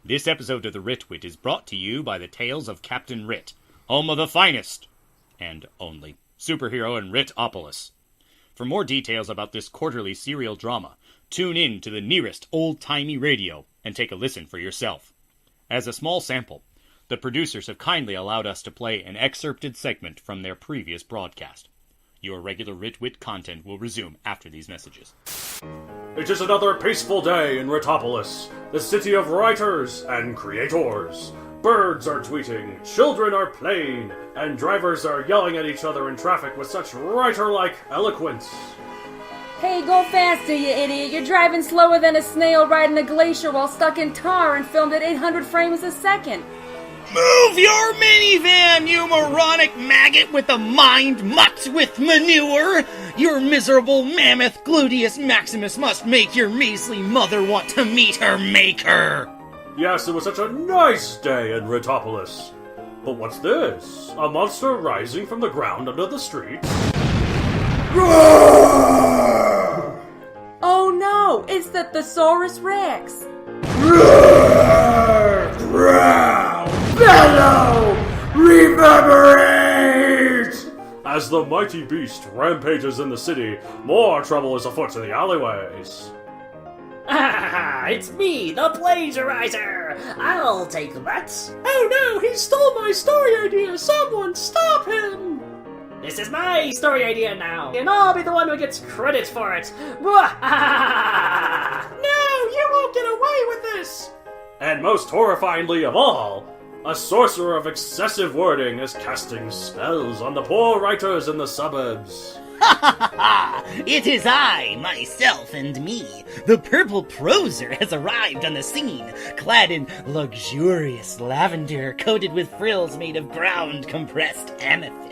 This episode of the Writ is brought to you by the tales of Captain Writ, home of the finest, and only, superhero in Writopolis. For more details about this quarterly serial drama, tune in to the nearest old-timey radio and take a listen for yourself. As a small sample, the producers have kindly allowed us to play an excerpted segment from their previous broadcast. Your regular Writ content will resume after these messages. It is another peaceful day in Writopolis, the city of writers and creators. Birds are tweeting, children are playing, and drivers are yelling at each other in traffic with such writer-like eloquence. Hey, go faster, you idiot. You're driving slower than a snail riding a glacier while stuck in tar and filmed at 800 frames a second. Move your minivan, you moronic maggot with a mind mucked with manure! Your miserable mammoth gluteus maximus must make your measly mother want to meet her maker! Yes, it was such a nice day in Writopolis. But what's this? A monster rising from the ground under the street? Oh no, it's the Thesaurus Rex. Bellow! Reverberate! As the mighty beast rampages in the city, more trouble is afoot in the alleyways. Ah, it's me, the plagiarizer! I'll take that! Oh no, he stole my story idea! Someone stop him! This is my story idea now, and I'll be the one who gets credit for it! No, you won't get away with this! And most horrifyingly of all, a sorcerer of excessive wording is casting spells on the poor writers in the suburbs. It is I, myself, and me. The purple proser has arrived on the scene, clad in luxurious lavender coated with frills made of ground compressed amethyst.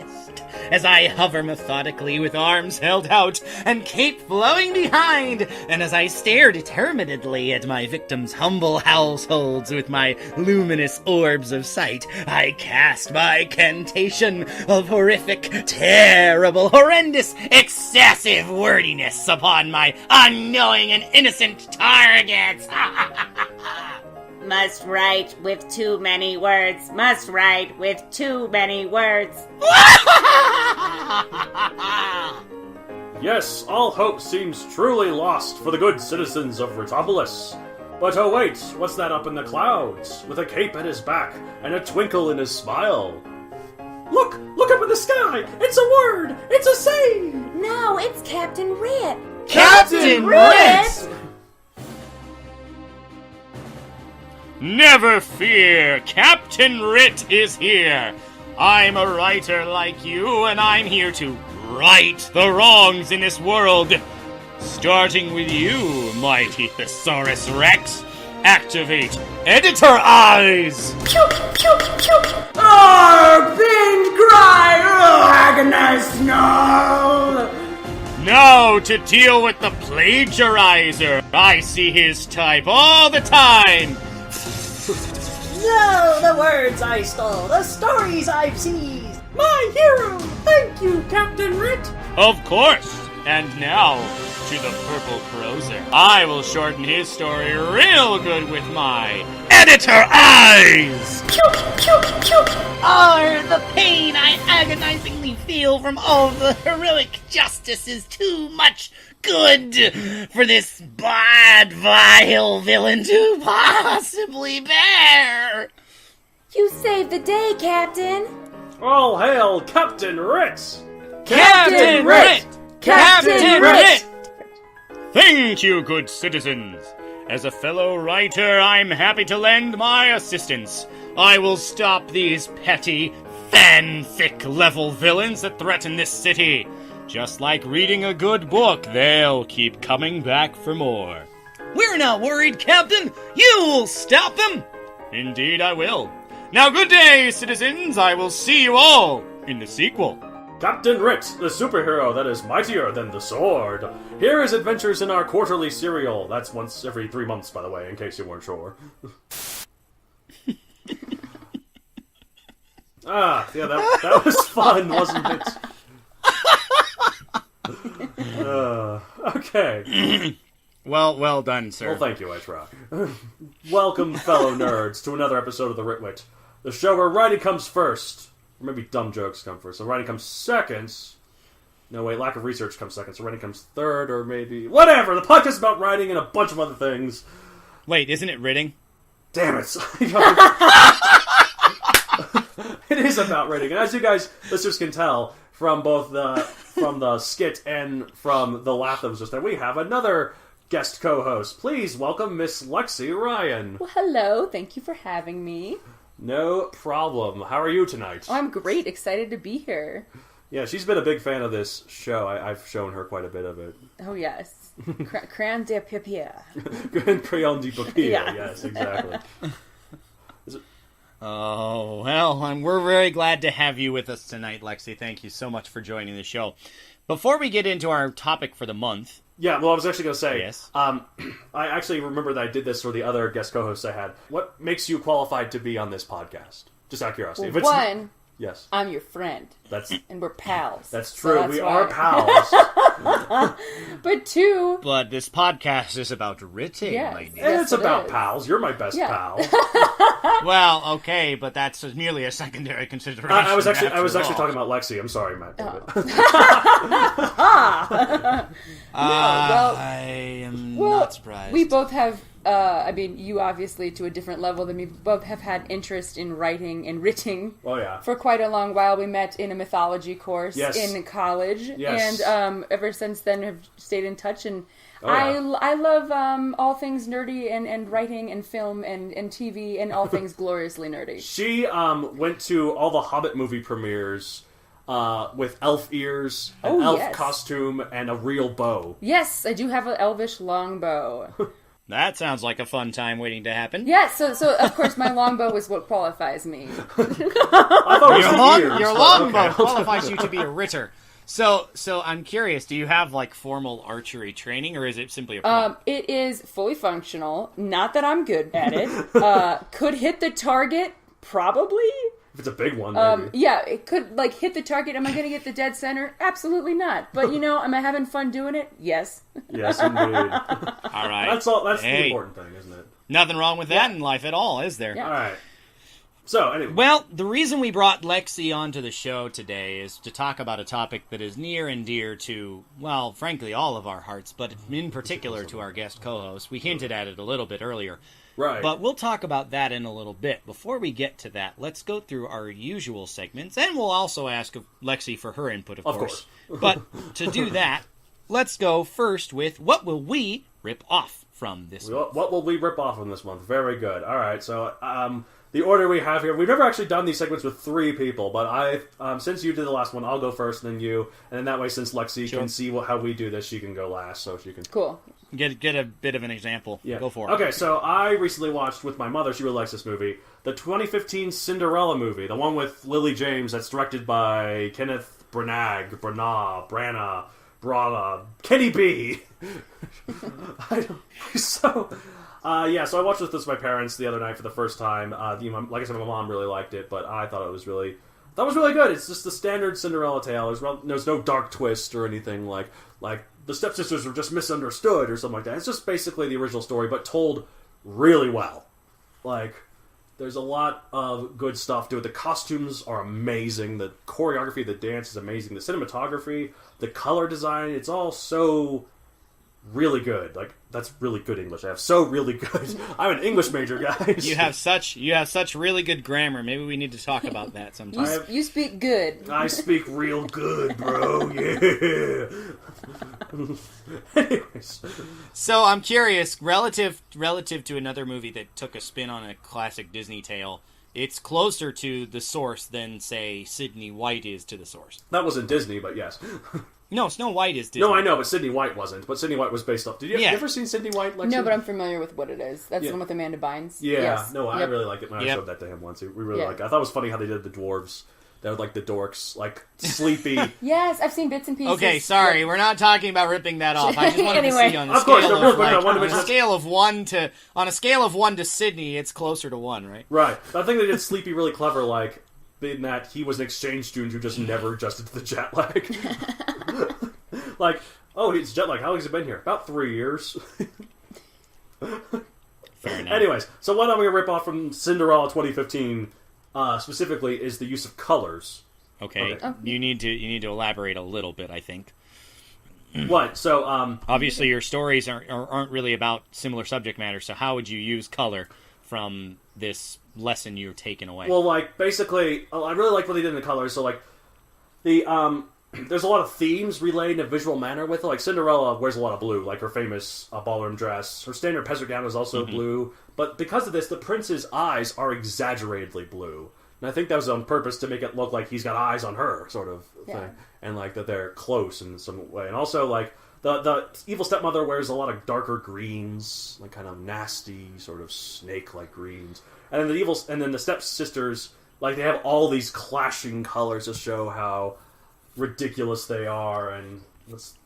As I hover methodically with arms held out and cape flowing behind, and as I stare determinedly at my victims' humble households with my luminous orbs of sight, I cast my cantation of horrific, terrible, horrendous, excessive wordiness upon my unknowing and innocent targets. Must write with too many words. Must write with too many words. Yes, all hope seems truly lost for the good citizens of Writopolis. But oh wait, what's that up in the clouds, with a cape at his back and a twinkle in his smile? Look up in the sky! It's a word! It's a saying! No, it's Captain Writ. Captain Writ! Never fear, Captain Writ is here. I'm a writer like you, and I'm here to right the wrongs in this world. Starting with you, mighty Thesaurus Rex. Activate editor eyes! Pain cry! Agonized, no! Now to deal with the plagiarizer. I see his type all the time. No, the words I stole, the stories I've seized! My hero! Thank you, Captain Writ! Of course. And now, to the purple proser. I will shorten his story real good with my editor eyes! The pain I agonizingly feel from all the heroic justice is too much good for this bad, vile villain to possibly bear. You saved the day, Captain. All hail Captain Writ! Captain Writ! Captain Writ! Thank you, good citizens. As a fellow writer, I'm happy to lend my assistance. I will stop these petty, fanfic-level villains that threaten this city. Just like reading a good book, they'll keep coming back for more. We're not worried, Captain. You'll stop them. Indeed I will. Now good day, citizens. I will see you all in the sequel. Captain Writ, the superhero that is mightier than the sword. Here is adventures in our quarterly serial. That's once every 3 months, by the way, in case you weren't sure. Yeah, that was fun, wasn't it? Okay. Well done, sir. Well, thank you, I try. Welcome, fellow nerds, to another episode of the Writ, the show where writing comes first. Or maybe dumb jokes come first. So writing comes second. No, wait, lack of research comes second. So writing comes third, or maybe... Whatever! The podcast is about writing and a bunch of other things. Wait, isn't it writing? Damn it. It is about writing. And as you guys, listeners, can tell from both the skit and from the laugh that was just there, we have another guest co-host. Please welcome Miss Lexi Ryan. Well, hello. Thank you for having me. No problem. How are you tonight? Oh, I'm great. Excited to be here. Yeah, she's been a big fan of this show. I've shown her quite a bit of it. Oh, yes. Crayon de papier. Crayon de papier. Yeah. Yes, exactly. Oh, well, we're very glad to have you with us tonight, Lexi. Thank you so much for joining the show. Before we get into our topic for the month... Yeah, well, I was actually going to say, yes. I actually remember that I did this for the other guest co-hosts I had. What makes you qualified to be on this podcast? Just out of curiosity. Well, one, yes, I'm your friend. That's and we're pals. That's true. So that's we why. are pals. But two... But this podcast is about writing, Yes. lady. And Yes, it's it about is. pals. You're my best Yeah. pal. Well, okay, but that's merely a secondary consideration. I was actually after all. talking about Lexi. I'm sorry, Matt. David. well, I am Well, not surprised. we both have, I mean, you obviously to a different level than me, both have had interest in writing and writing Oh yeah. for quite a long while. We met in a mythology course Yes. in college, Yes. and ever since then have stayed in touch. And Oh, yeah. I love all things nerdy and writing and film and TV and all things gloriously nerdy. She went to all the Hobbit movie premieres with elf ears, an Oh, elf yes. costume, and a real bow. Yes, I do have an elvish longbow. That sounds like a fun time waiting to happen. Yes, so of course my longbow is what qualifies me. I thought it was the ears, Your but longbow okay. qualifies you to be a ritter. So I'm curious, do you have like formal archery training, or is it simply a prop? It is fully functional. Not that I'm good at it. Could hit the target, probably. If it's a big one, maybe. Yeah, it could like hit the target. Am I going to get the dead center? Absolutely not. But am I having fun doing it? Yes. Yes, indeed. All right. That's all. That's the Hey. important thing, isn't it? Nothing wrong with that in life at all, is there? Yeah. All right. So, anyway. Well, the reason we brought Lexi onto the show today is to talk about a topic that is near and dear to, well, frankly, all of our hearts, but in particular to our guest co-host. We hinted at it a little bit earlier. Right. But we'll talk about that in a little bit. Before we get to that, let's go through our usual segments, and we'll also ask Lexi for her input, of course. But to do that, let's go first with what will we rip off from this month? What will we rip off on this month? Very good. All right. So, the order we have here, we've never actually done these segments with three people, but since you did the last one, I'll go first, and then you, and then that way, since Lexi can see how we do this, she can go last, so she can... Cool. Get a bit of an example. Yeah. Go for it. Okay, so I recently watched with my mother, she really likes this movie, the 2015 Cinderella movie, the one with Lily James, that's directed by Kenneth Branagh, Kenny B. So I watched this with my parents the other night for the first time. Like I said, my mom really liked it, but I thought it was really good. It's just the standard Cinderella tale. There's no dark twist or anything like the stepsisters were just misunderstood or something like that. It's just basically the original story, but told really well. Like, there's a lot of good stuff to it. The costumes are amazing. The choreography, the dance is amazing. The cinematography, the color design, it's all so really good. Like, that's really good English. I have so really good. I'm an English major, guys. You have such really good grammar. Maybe we need to talk about that sometime. You speak good. I speak real good, bro. Yeah. Anyways. So I'm curious, relative to another movie that took a spin on a classic Disney tale, it's closer to the source than, say, Sydney White is to the source. That wasn't Disney, but yes. No, Snow White is Disney. No, I know, but Sydney White wasn't. But Sydney White was based off... Have you ever seen Sydney White, Lexi? No, but I'm familiar with what it is. That's Yeah. the one with Amanda Bynes. Yeah, Yes. no, I Yep. really like it. When I Yep. showed that to him once. We really Yeah. like it. I thought it was funny how they did the dwarves. They were like the dorks, like sleepy. Yes, I've seen bits and pieces. Okay, sorry, Yep. we're not talking about ripping that off. I just wanted Anyway. to see on the Of course, scale real of quick, I like, wanted to on a mention- scale of 1 to Sydney, it's closer to 1, right? Right. But I think they did Sleepy really clever, like, in that he was an exchange student who just never adjusted to the jet lag. Like, oh, he's jet lag. How long has he been here? About 3 years. Fair enough. Anyways, so what I'm going to rip off from Cinderella 2015 specifically is the use of colors. Okay. You need to elaborate a little bit, I think. What? So, obviously your stories aren't really about similar subject matter, so how would you use color from this lesson you're taking away? well, like, basically, I really like what they did in the colors. So, like, the, there's a lot of themes relayed in a visual manner with it. Like, Cinderella wears a lot of blue, like her famous ballroom dress. Her standard peasant gown is also blue. But because of this, the prince's eyes are exaggeratedly blue. And I think that was on purpose to make it look like he's got eyes on her, sort of thing. And, like, that they're close in some way. And also, like, the evil stepmother wears a lot of darker greens, like, kind of nasty, sort of snake-like greens. And then the stepsisters, like, they have all these clashing colors to show how ridiculous they are and...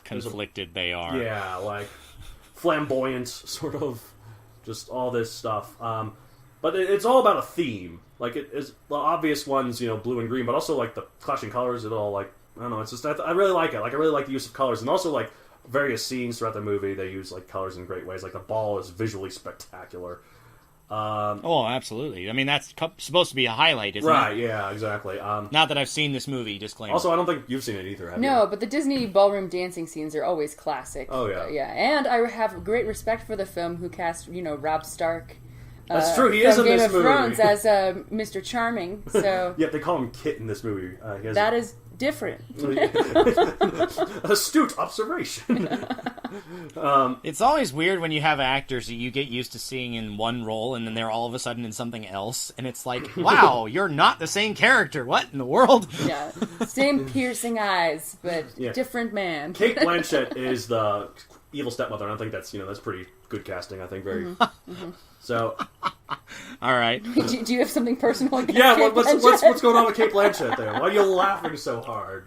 Conflicted they are. Yeah, like, flamboyant, sort of, just all this stuff. But it's all about a theme. Like, it is the obvious ones, blue and green, but also, like, the clashing colors, it all, like, I don't know, it's just, I really like it. Like, I really like the use of colors, and also, like, various scenes throughout the movie, they use, like, colors in great ways. Like, the ball is visually spectacular. Oh, absolutely. I mean, that's supposed to be a highlight, isn't it? Right, yeah, exactly. Not that I've seen this movie, disclaimer. Also, I don't think you've seen it either, have you? No, but the Disney ballroom dancing scenes are always classic. Oh, yeah. Yeah, and I have great respect for the film who cast, Rob Stark. That's true, he is in Game this of movie. Thrones as Mr. Charming, so... Yeah, they call him Kit in this movie. That is different. Astute observation. It's always weird when you have actors that you get used to seeing in one role and then they're all of a sudden in something else, and it's like, wow, you're not the same character. What in the world? Yeah, same piercing eyes, but different man. Kate Blanchett is the evil stepmother, and I think that's pretty good casting. I think very. So, all right. Do you have something personal against yeah, Kate what's going on with Kate Blanchett there? Why are you laughing so hard?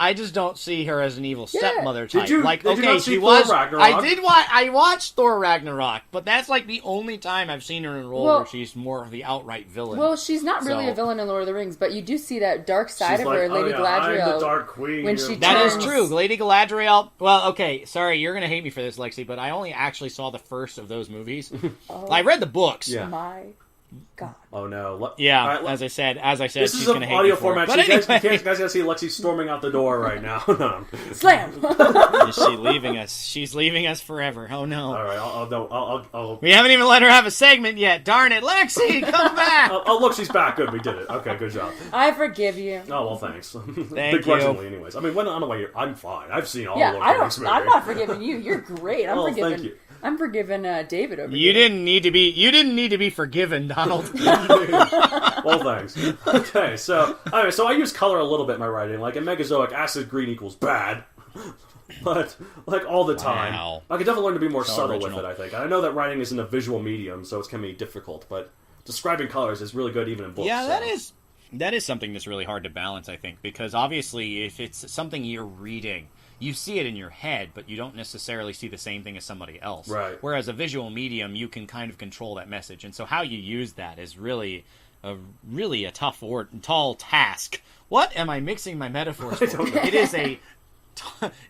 I just don't see her as an evil stepmother type. Did you not see she Thor was. Ragnarok? I watched Thor Ragnarok, but that's like the only time I've seen her in a role where she's more of the outright villain. Well, she's not really a villain in Lord of the Rings, but you do see that dark side She's of her, like, Lady Galadriel. Galadriel. I'm the Dark Queen. When she that is turns- true. Lady Galadriel. Well, okay, sorry, you're gonna hate me for this, Lexi, but I only actually saw the first of those movies. I read the books. Yeah. My God. Oh no. Yeah, All right, as I said, this she's is an gonna hate audio me for it. format. But You guys anyway, gotta see Lexi storming out the door right now. No. Slam! is she leaving us? She's leaving us forever. Oh no. All right, I'll We haven't even let her have a segment yet. Darn it, Lexi, come back! oh, look, she's back. Good, we did it. Okay, good job. I forgive you. Oh, well, thanks. Thank Begrudgingly, anyways. I mean, when I'm away, I'm fine. I've seen all Yeah, of I the movies. I'm not forgiving you. You're great. I'm Oh, forgiving. thank you. I'm forgiving David over You here. didn't need to be forgiven, Donald. Well, thanks. Okay, so I use color a little bit in my writing. Like in Megazoic, acid green equals bad. But, like, all the time. Wow. I could definitely learn to be more So subtle original. with it, I think. And I know that writing isn't a visual medium, so it's going to be difficult, but describing colors is really good even in books. Yeah, so. that is something that's really hard to balance, I think, because obviously if it's something you're reading, you see it in your head, but you don't necessarily see the same thing as somebody else. Right. Whereas a visual medium, you can kind of control that message, and so how you use that is really a tough or tall task. What am I mixing my metaphors for?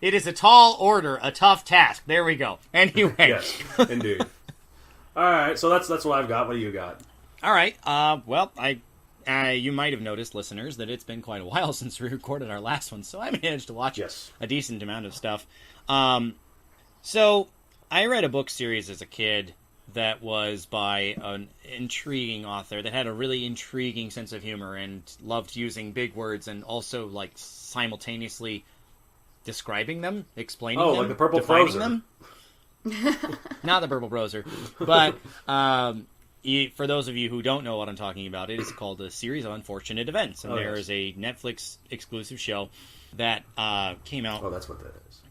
It is a tall order, a tough task. There we go. Anyway. Yes, indeed. All right, so that's what I've got. What do you got? All right. Well, you might have noticed, listeners, that it's been quite a while since we recorded our last one, so I managed to watch a decent amount of stuff. So I read a book series as a kid that was by an intriguing author that had a really intriguing sense of humor and loved using big words and also like simultaneously describing them, explaining them, like the Purple defining Proser. them. Not the Purple Proser, but for those of you who don't know what I'm talking about, it is called A Series of Unfortunate Events, and there is a Netflix exclusive show that came out. Oh, that's what that is.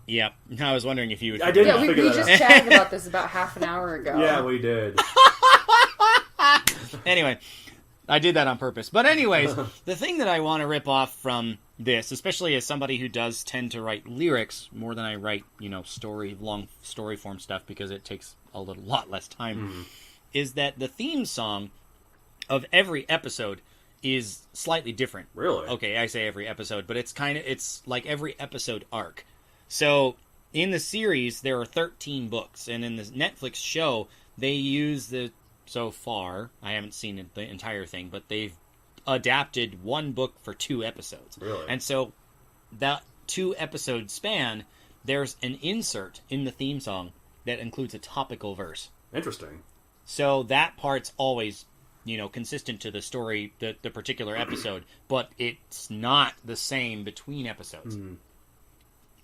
Yeah, I was wondering if you would. I didn't Yeah, we figure that just out. chatted about this about half an hour ago. Yeah, we did. Anyway, I did that on purpose. But anyways, the thing that I want to rip off from this, especially as somebody who does tend to write lyrics more than I write, long story form stuff because it takes a lot less time, is that the theme song of every episode is slightly different. Really? Okay, I say every episode, but it's like every episode arc. So in the series, there are 13 books, and in the Netflix show, they use so far, I haven't seen the entire thing, but they've adapted one book for 2 episodes. Really? And so that 2-episode span, there's an insert in the theme song that includes a topical verse. Interesting. So that part's always, consistent to the story, the particular episode, but it's not the same between episodes.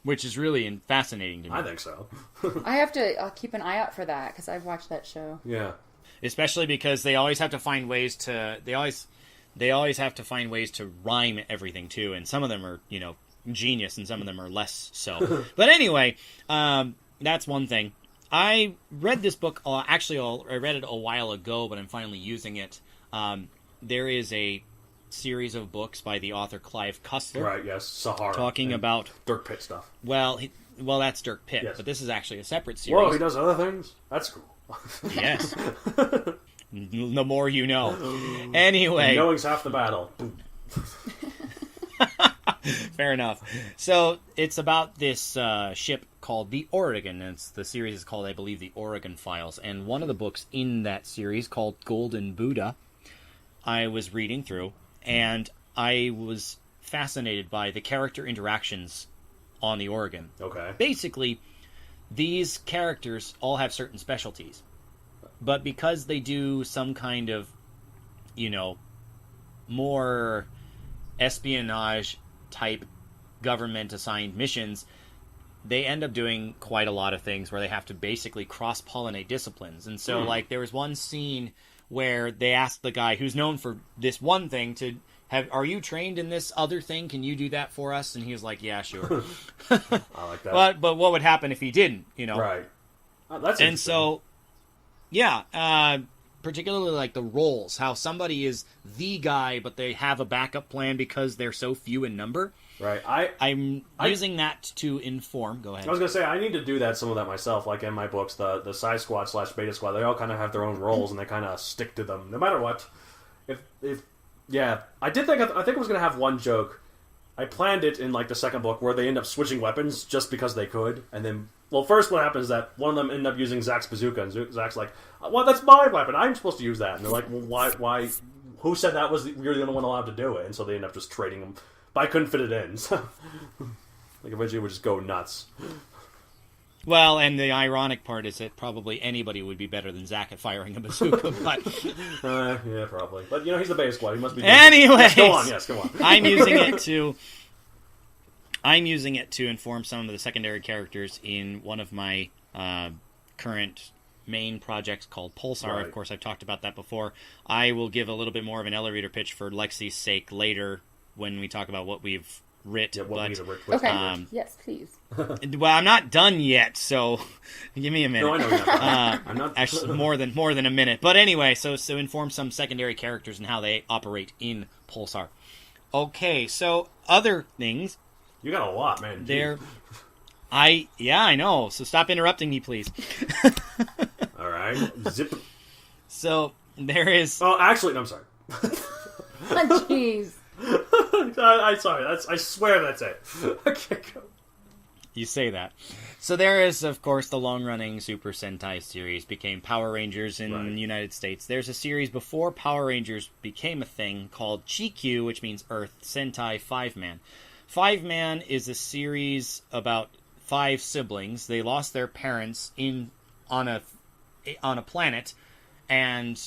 Which is really fascinating to me. I think so. I have to keep an eye out for that because I've watched that show. Yeah. Especially because they always have to find ways to they always have to find ways to rhyme everything too, and some of them are genius and some of them are less so. But anyway, that's one thing. I read this book I read it a while ago, but I'm finally using it. There is a series of books by the author Clive Cussler. Right, yes, Sahara. Talking about Dirk Pitt stuff. Well, that's Dirk Pitt, yes. But this is actually a separate series. Whoa, he does other things? That's cool. Yes. The more you know. Anyway. Knowing's half the battle. Fair enough. So, it's about this ship called the Oregon, and the series is called, I believe, the Oregon Files, and one of the books in that series, called Golden Buddha, I was reading through, and I was fascinated by the character interactions on the Oregon. Okay. Basically, these characters all have certain specialties, but because they do some kind of, more espionage-type government-assigned missions, they end up doing quite a lot of things where they have to basically cross-pollinate disciplines. And so, there was one scene where they asked the guy who's known for this one thing to are you trained in this other thing? Can you do that for us? And he was like, yeah, sure. I like that. But what would happen if he didn't, Right. That's and so, yeah, particularly like the roles, how somebody is the guy, but they have a backup plan because they're so few in number. Right. I'm using that to inform. Go ahead. I was going to say, I need to do some of that myself. Like in my books, the Psi Squad / Beta Squad, they all kind of have their own roles, and they kind of stick to them, no matter what. I think I was going to have one joke. I planned it in the second book where they end up switching weapons just because they could, and then, first what happens is that one of them ended up using Zach's bazooka, and Zach's like, well, that's my weapon, I'm supposed to use that. And they're like, well, why, who said that you're the only one allowed to do it? And so they end up just trading them. But I couldn't fit it in, so eventually it would just go nuts. Well, and the ironic part is that probably anybody would be better than Zach at firing a bazooka, but... yeah, probably. But, he's the Beta Squad, he must be... Anyways! Yes, go on. I'm using it to inform some of the secondary characters in one of my current main projects called Pulsar. Right. Of course, I've talked about that before. I will give a little bit more of an elevator pitch for Lexi's sake later when we talk about what we've writ. Yeah, okay. Yes, please. Well, I'm not done yet, so give me a minute. No, I know you're not. I'm not. Actually, more than a minute. But anyway, so inform some secondary characters and how they operate in Pulsar. Okay, so other things. You got a lot, man. I know. So stop interrupting me, please. All right. Zip. So there is. Oh, actually, no, I'm sorry. Jeez. I'm sorry. I swear that's it. Okay, go. You say that. So there is, of course, the long-running Super Sentai series became Power Rangers in the United States. There's a series before Power Rangers became a thing called Chikyu, which means Earth, Sentai 5-Man. 5-Man is a series about 5 siblings. They lost their parents on a planet, and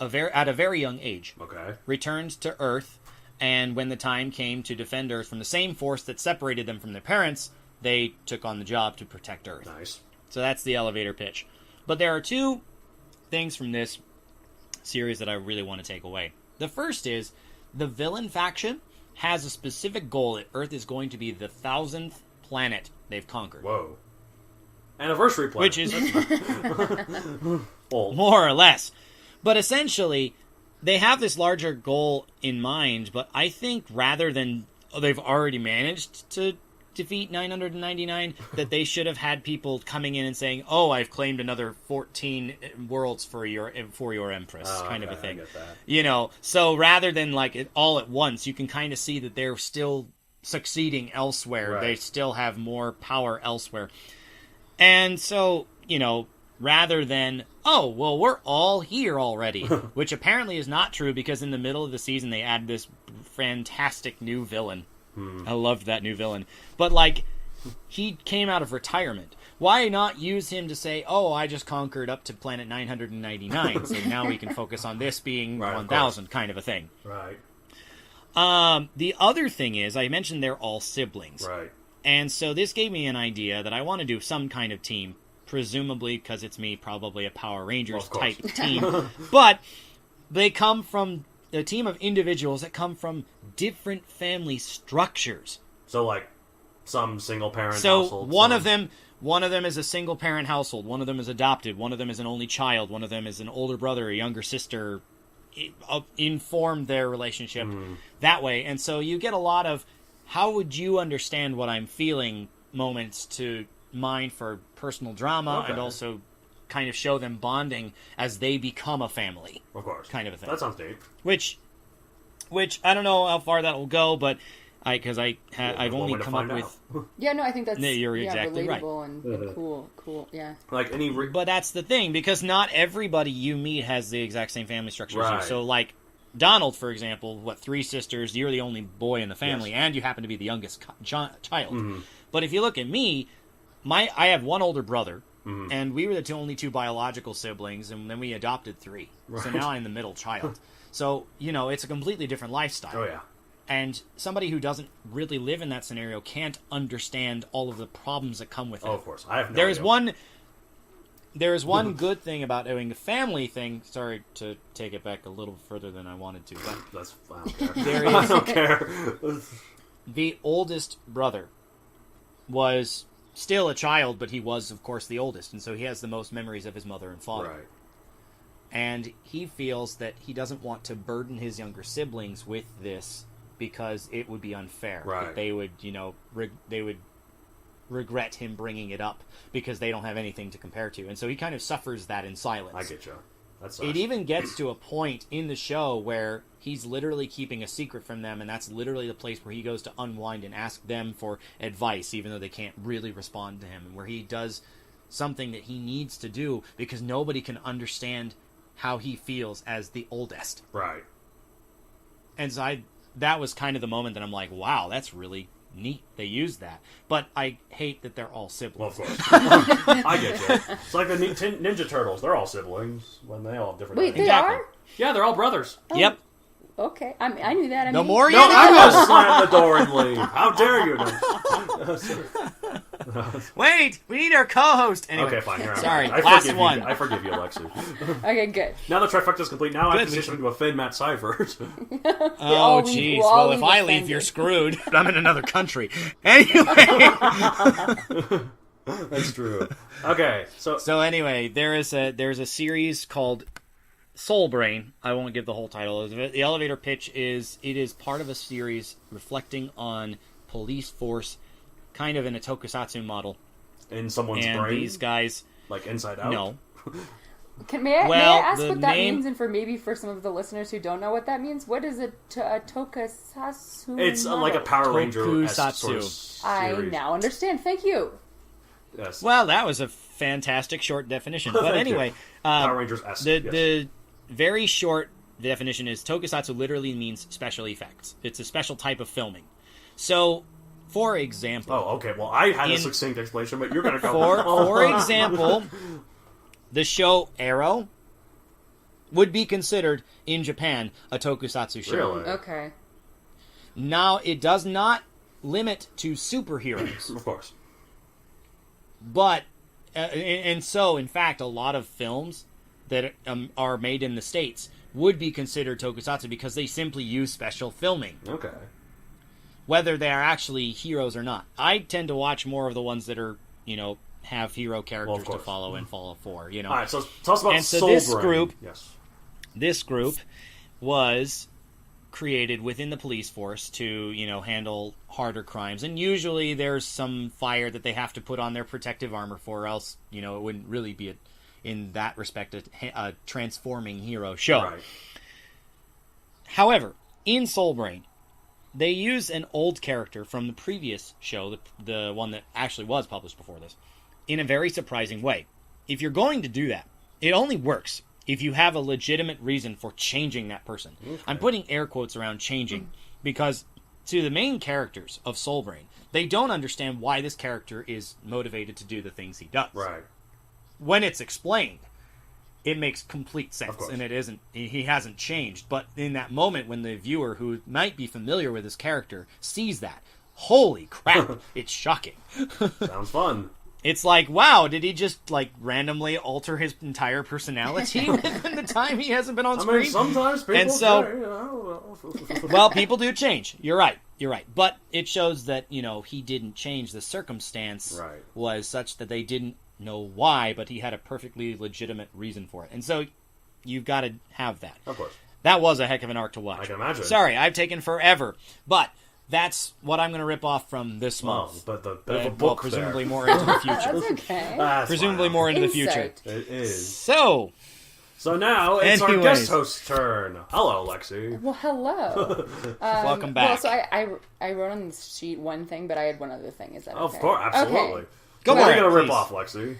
at a very young age. Okay. Returned to Earth, and when the time came to defend Earth from the same force that separated them from their parents, they took on the job to protect Earth. Nice. So that's the elevator pitch. But there are 2 things from this series that I really want to take away. The first is, the villain faction has a specific goal that Earth is going to be the 1,000th planet they've conquered. Whoa. Anniversary planet. Which is old. More or less. But essentially, they have this larger goal in mind, but I think rather than they've already managed to defeat 999, that they should have had people coming in and saying, oh, I've claimed another 14 worlds for your Empress, kind of a thing. I get that. So rather than it all at once, you can kind of see that they're still succeeding elsewhere. Right. They still have more power elsewhere. And so, rather than, oh, well, we're all here already, which apparently is not true because in the middle of the season they added this fantastic new villain. I loved that new villain. But, he came out of retirement. Why not use him to say, oh, I just conquered up to planet 999, so now we can focus on this being 1,000 kind of a thing. Right. The other thing is, I mentioned they're all siblings. Right. And so this gave me an idea that I want to do some kind of team, presumably, because it's me, probably a Power Rangers type team. But they come from a team of individuals that come from different family structures. So, some single-parent so household. One of them is a single-parent household. One of them is adopted. One of them is an only child. One of them is an older brother, a younger sister. Informed their relationship that way. And so you get a lot of, how would you understand what I'm feeling moments to mine for personal drama and also kind of show them bonding as they become a family. Of course. Kind of a thing. That sounds neat. Which I don't know how far that will go, but I've only come up with... Yeah, no, I think that's you're exactly relatable and cool, yeah. But that's the thing, because not everybody you meet has the exact same family structure as you. So, Donald, for example, 3 sisters, you're the only boy in the family, and you happen to be the youngest child. Mm-hmm. But if you look at me, I have one older brother, and we were the only 2 biological siblings, and then we adopted 3. Right. So now I'm the middle child. So, it's a completely different lifestyle. Oh, yeah. And somebody who doesn't really live in that scenario can't understand all of the problems that come with it. Oh, of course. I have no idea. There is one good thing about doing a family thing. Sorry to take it back a little further than I wanted to. But That's fine. I don't care. The oldest brother was still a child, but he was, of course, the oldest. And so he has the most memories of his mother and father. Right. And he feels that he doesn't want to burden his younger siblings with this because it would be unfair. Right. That they would, they would regret him bringing it up because they don't have anything to compare to. And so he kind of suffers that in silence. I get you. That's It even gets to a point in the show where he's literally keeping a secret from them, and that's literally the place where he goes to unwind and ask them for advice, even though they can't really respond to him, and where he does something that he needs to do because nobody can understand how he feels as the oldest. Right. And so that was kind of the moment that I'm like, wow, that's really neat. They used that. But I hate that they're all siblings. Well, of course. I get you. It's like the Ninja Turtles. They're all siblings when they all have different Wait, names. they Exactly. are? Yeah, they're all brothers. Oh. Yep. Okay, I knew that. The more you No, know. I'm going to slam the door and leave. How dare you? Wait, we need our co-host. Anyway, Okay, fine. Here I am. Sorry, I last forgive one. You. I forgive you, Lexi. Okay, good. Now the trifecta's complete. Now I have Good. position to offend Matt Seifert. Oh, jeez. Well, if I leave, you're screwed. I'm in another country. Anyway. That's true. Okay, So anyway, there's a series called Seoul Brain. I won't give the whole title. The elevator pitch is it is part of a series reflecting on police force, kind of in a tokusatsu model. in someone's And brain, these guys, like Inside Out. no. May I Well, ask the what that name- means, and for some of the listeners who don't know what that means, what is a tokusatsu? It's like a Power Ranger Tokusatsu. sort of I series. now understand. Thank you. Yes. Well, that was a fantastic short definition. But Thank anyway, Power Rangers esque. the very short definition is tokusatsu literally means special effects. It's a special type of filming. So, for example... Oh, okay. Well, I had a succinct explanation, but you're going to go... For example, the show Arrow would be considered, in Japan, a tokusatsu show. Really? Okay. Now, it does not limit to superheroes. Of course. But, and so, in fact, a lot of films that are made in the States would be considered tokusatsu because they simply use special filming, Okay. whether they are actually heroes or not. I tend to watch more of the ones that are, have hero characters to course. follow and follow for, All right, so tell us about And so Soul this Brain. group- Yes. This group was created within the police force to, handle harder crimes. And usually there's some fire that they have to put on their protective armor for, or else, it wouldn't really be, in that respect, a transforming hero show. Right. However, in Soul Brain, they use an old character from the previous show, the one that actually was published before this, in a very surprising way. If you're going to do that, it only works if you have a legitimate reason for changing that person. Okay. I'm putting air quotes around changing because to the main characters of Soul Brain, they don't understand why this character is motivated to do the things he does. Right. When it's explained, it makes complete sense, and he hasn't changed. But in that moment when the viewer who might be familiar with his character sees that, holy crap, it's shocking. Sounds fun. It's like, wow, did he just, like, randomly alter his entire personality within the time he hasn't been on screen? I mean, sometimes people well, people do change. You're right. But it shows that, he didn't change. The circumstance was such that they didn't know why, but he had a perfectly legitimate reason for it. And so you've got to have that. Of course. That was a heck of an arc to watch. I can imagine. Sorry, I've taken forever. But that's what I'm going to rip off from this month. But the bit of a book presumably more into the future. That's okay. Presumably more into the future. It is. So now it's our guest host turn. Hello, Lexi. Well, hello. Welcome back. Well, so I wrote on the sheet one thing, but I had one other thing. Is that okay? Of course, absolutely. Okay. What are you going to rip off, Lexi?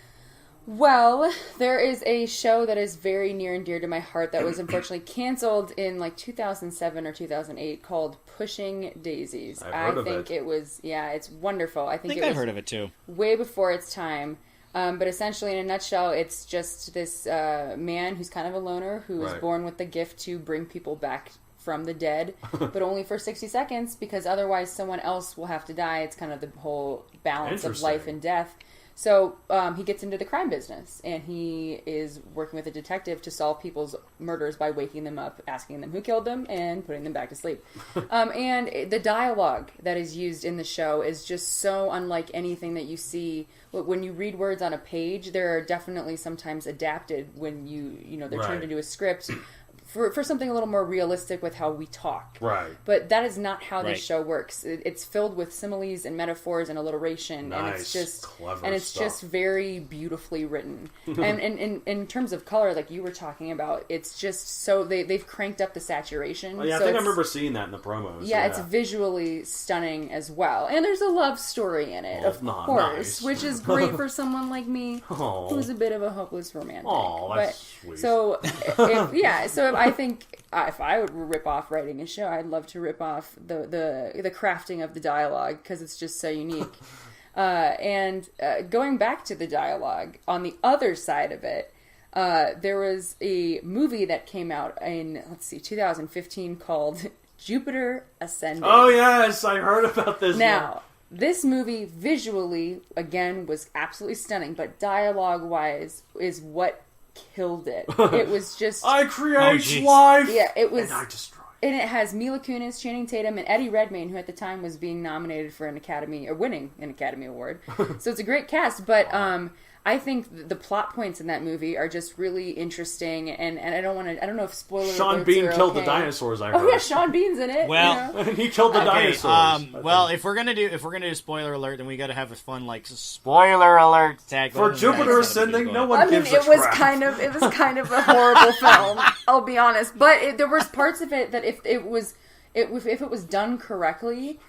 Well, there is a show that is very near and dear to my heart that was unfortunately canceled in like 2007 or 2008 called Pushing Daisies. I think it was, it's wonderful. I think I've heard of it too. Way before its time. But essentially, in a nutshell, it's just this man who's kind of a loner who is born with the gift to bring people back from the dead, but only for 60 seconds because otherwise someone else will have to die. It's kind of the whole balance of life and death. So he gets into the crime business, and he is working with a detective to solve people's murders by waking them up, asking them who killed them, and putting them back to sleep. And the dialogue that is used in the show is just so unlike anything that you see. When you read words on a page, they're definitely sometimes adapted when they're turned into a script. For something a little more realistic with how we talk. Right. But that is not how this show works. It's filled with similes and metaphors and alliteration. Nice. And it's just clever and it's stuff. Just very beautifully written. And in terms of color, like you were talking about, it's just so they've cranked up the saturation. I think I remember seeing that in the promos. Yeah, it's visually stunning as well. And there's a love story in it, of course, which is great for someone like me who's a bit of a hopeless romantic. Oh, that's sweet. So I think if I would rip off writing a show, I'd love to rip off the crafting of the dialogue because it's just so unique. And going back to the dialogue, on the other side of it, there was a movie that came out in 2015 called Jupiter Ascending. Oh yes, I heard about this. Now, this movie visually again was absolutely stunning, but dialogue-wise is what killed it. It was just I create life. Yeah, it was. And I destroy. And it has Mila Kunis, Channing Tatum, and Eddie Redmayne, who at the time was being nominated for an Academy or winning an Academy Award. So it's a great cast, but I think the plot points in that movie are just really interesting, and I don't know if spoilers. Sean Bean killed the dinosaurs. I heard. Oh yeah, Sean Bean's in it. Well, he killed the dinosaurs. Well, if we're gonna do spoiler alert, then we got to have a fun spoiler alert tag for Jupiter Ascending. No one gives a crap. It was kind of a horrible film. I'll be honest, but there was parts of it that if it was done correctly.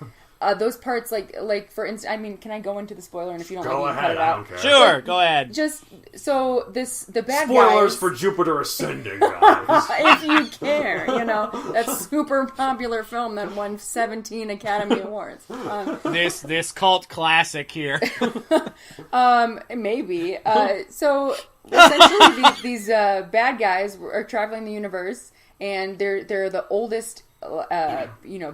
Those parts, like for instance, I mean, can I go into the spoiler? And if you don't like it, cut it out. Sure, go ahead. Just so the bad spoilers guys, for Jupiter Ascending, guys. if you care, that super popular film that won 17 Academy Awards. This cult classic here. Maybe. So essentially, these bad guys are traveling the universe, and they're the oldest.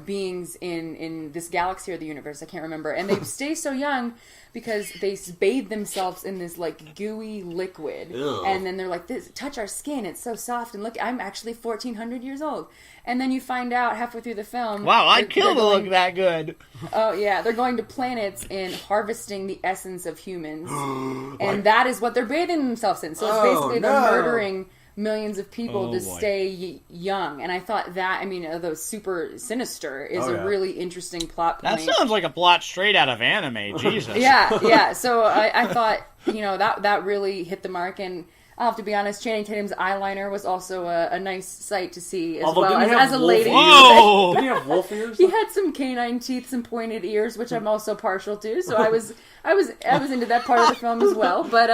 Beings in this galaxy or the universe, I can't remember, and they stay so young because they bathe themselves in this gooey liquid. Ugh. And then they're like, "This touch our skin, it's so soft, and look, I'm actually 1400 years old." And then you find out halfway through the film, wow, I'd kill to look that good. Oh yeah, they're going to planets and harvesting the essence of humans, and that is what they're bathing themselves in. So it's basically they're murdering millions of people to stay young. And I thought that, though super sinister, is a really interesting plot point. That sounds like a plot straight out of anime. Jesus. Yeah. So I thought, that really hit the mark. And I'll have to be honest, Channing Tatum's eyeliner was also a nice sight to see as Although, well didn't he have as a wolf lady. ears? Whoa! Didn't he have wolf ears? He had some canine teeth, some pointed ears, which I'm also partial to. So I was into that part of the film as well. But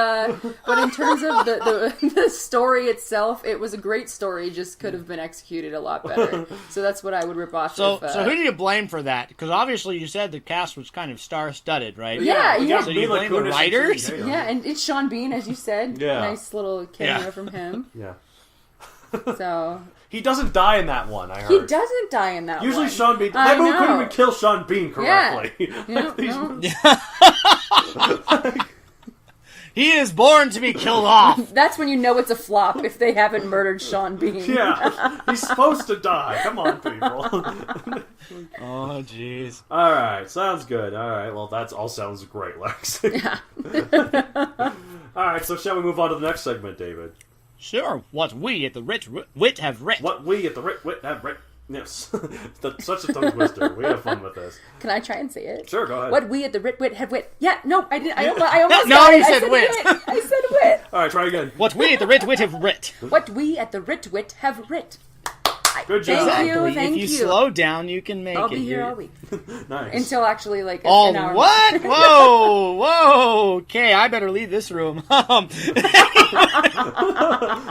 in terms of the story itself, it was a great story. Just could have been executed a lot better. So that's what I would rip off. So who do you blame for that? Because obviously you said the cast was kind of star-studded, right? Yeah. So you blame the writers? Yeah, and it's Sean Bean, as you said. Yeah. Nice little cameo from him. Yeah. So He doesn't die in that one, I heard. he doesn't die in that Usually one. Sean Bean... I That movie couldn't know. even kill Sean Bean correctly. Yeah, no. He is born to be killed off. That's when you know it's a flop if they haven't murdered Sean Bean. Yeah, he's supposed to die. Come on, people. Oh, jeez. All right, sounds good. All right, well, that all sounds great, Lex. Yeah. All right, so shall we move on to the next segment, David? Sure, what we at the Wit have writ. What we at the Writ have writ. Yes, such a tongue twister. We have fun with this. Can I try and say it? Sure, go ahead. What we at the Wit have wit. Yeah, no, I didn't. I almost No, got you it. I said wit. I said wit. All right, try again. What we at the Wit have writ. What we at the wit have writ. Good job. Thank you, Exactly. thank If you you. slow down, you can make I'll it. be here You're- all week. Nice. Until actually, like, Oh, an hour. what? Whoa, whoa. Okay, I better leave this room.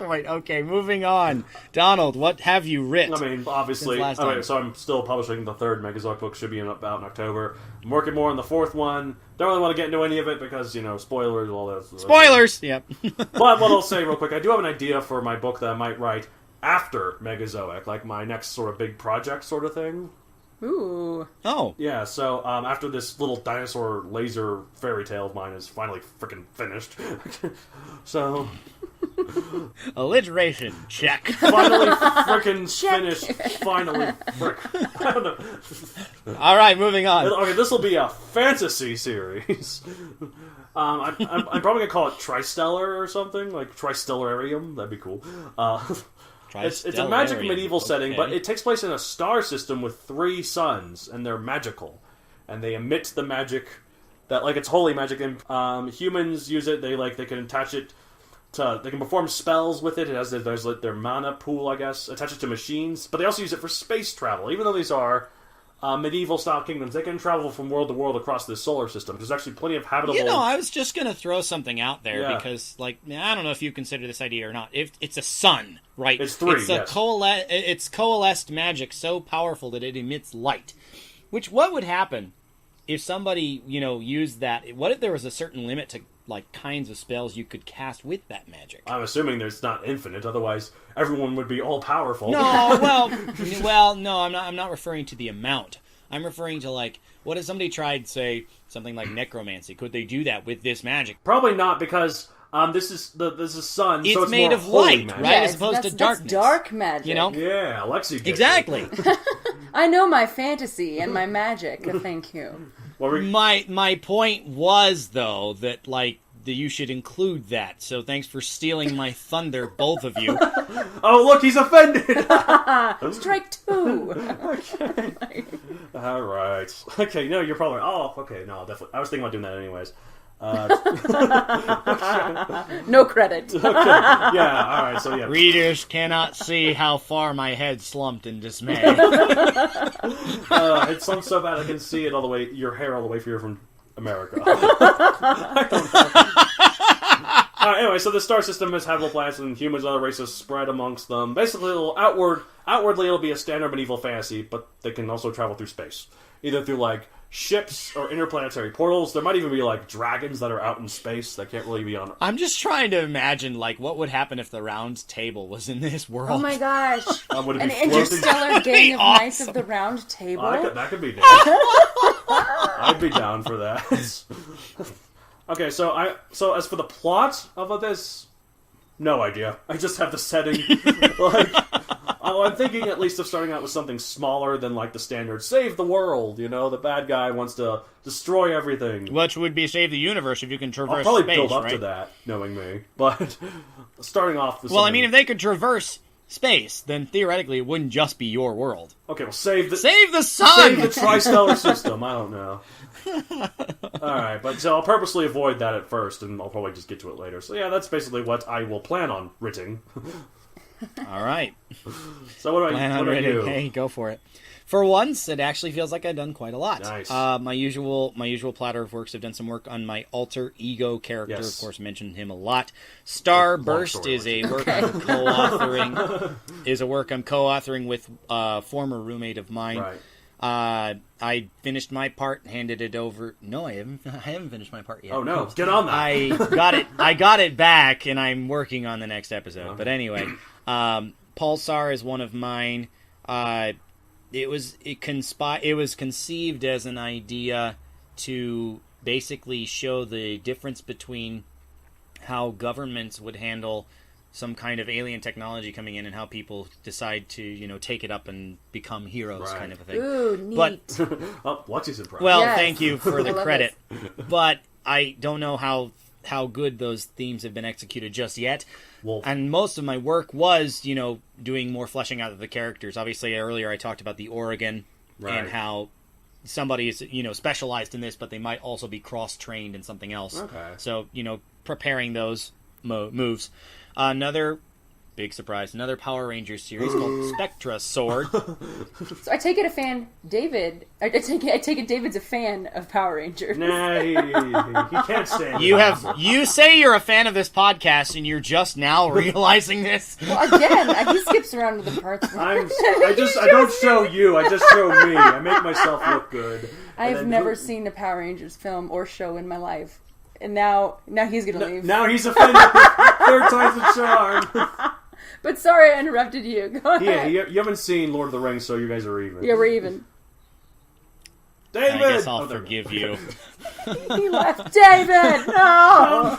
Wait, okay, moving on. Donald, what have you writ? I mean, obviously, Since last time. so I'm still publishing the third Megazoic book, should be out in October. I'm working more on the fourth one. Don't really want to get into any of it because, spoilers, all that. Spoilers! Yep. But what I'll say real quick, I do have an idea for my book that I might write after Megazoic, like my next sort of big project sort of thing. Ooh. Oh. Yeah, so after this little dinosaur laser fairy tale of mine is finally freaking finished, so Alliteration, check. finally freaking finished, finally, frick. I don't know. Alright, moving on. Okay, this will be a fantasy series. I'm probably gonna call it Tristellar or something, like Tristellar Areum. That'd be cool. It's a magic medieval setting, but it takes place in a star system with 3 suns, and they're magical, and they emit the magic that, like, it's holy magic. And humans use it. They can attach it to. They can perform spells with it. It has there's like their mana pool, I guess, attach it to machines. But they also use it for space travel. Even though these are medieval style kingdoms, they can travel from world to world across this solar system. There's actually plenty of habitable. I was just going to throw something out there Yeah. because, I don't know if you consider this idea or not. If it's a sun, right? It's 3, It's yes. it's coalesced magic so powerful that it emits light. What would happen if somebody, used that? What if there was a certain limit to kinds of spells you could cast with that magic? I'm assuming there's not infinite. Otherwise, everyone would be all powerful. No, no, I'm not referring to the amount. I'm referring to what if somebody tried, say, something like necromancy? Could they do that with this magic? Probably not, because this is sun. It's so it's made more of holy light, magic. right? Yeah, As opposed to that's darkness. dark magic. Yeah, Lexi gets it. Exactly. I know my fantasy and my magic. Thank you. What were you- My point was, though, that that you should include that. So thanks for stealing my thunder, both of you. Oh, look, he's offended! Strike 2. All right. Okay, no, you're probably... Oh, okay, no, definitely. I was thinking about doing that anyways. No credit. Yeah, all right, so yeah. Readers cannot see how far my head slumped in dismay. It's so bad I can see it all the way, your hair all the way from America. I don't know. Anyway, so the star system has habitable planets, and humans and other races spread amongst them. Basically, outwardly it'll be a standard medieval fantasy, but they can also travel through space. Either through, ships or interplanetary portals. There might even be, dragons that are out in space that can't really be on... I'm just trying to imagine, what would happen if the round table was in this world. Oh my gosh. would it An be floating? interstellar gang of Awesome. Knights of the Round Table. That could be nice. I'd be down for that. Okay, so as for the plot of this, no idea. I just have the setting. I'm thinking at least of starting out with something smaller than the standard save the world. The bad guy wants to destroy everything. Which would be save the universe if you can traverse I'll probably space, build up right? to that, knowing me. But starting off with Well, I something- mean, if they could traverse space, then theoretically it wouldn't just be your world. Okay, well, save the sun! Save the tri-stellar system. I don't know. Alright, but so I'll purposely avoid that at first, and I'll probably just get to it later. So yeah, that's basically what I will plan on writing. Alright. So what about you? Hey, go for it. For once, it actually feels like I've done quite a lot. Nice. My usual platter of works. I've done some work on my alter ego character. Yes. Of course, mentioned him a lot. Starburst is a work I'm co-authoring. Is a work I'm co-authoring with a former roommate of mine. Right. I finished my part, handed it over. No, I haven't finished my part yet. Oh no, get on that. I got it back, and I'm working on the next episode. Okay. But anyway, Pulsar is one of mine. It was conceived as an idea to basically show the difference between how governments would handle some kind of alien technology coming in and how people decide to, take it up and become heroes, kind of a thing. Ooh, neat. But, oh, Lexi's impressed. Well, thank you for the credit. But I don't know how good those themes have been executed just yet. Well, and most of my work was, doing more fleshing out of the characters. Obviously, earlier I talked about the Oregon and how somebody is, specialized in this, but they might also be cross-trained in something else. Okay. So, preparing those moves. Another big surprise, another Power Rangers series called Spectra Sword. So I take it I take it David's a fan of Power Rangers. Nah, he can't stand You say you're a fan of this podcast, and you're just now realizing this. Well, again, he skips around to the parts. I don't show you. I just show me. I make myself look good. I have never seen a Power Rangers film or show in my life, and now he's gonna leave. Now he's offended. Third time's the charm. But sorry I interrupted you. Go ahead. Yeah, you haven't seen Lord of the Rings, so you guys are even. Yeah, we're even. David! I guess I'll forgive you. He left. David! No!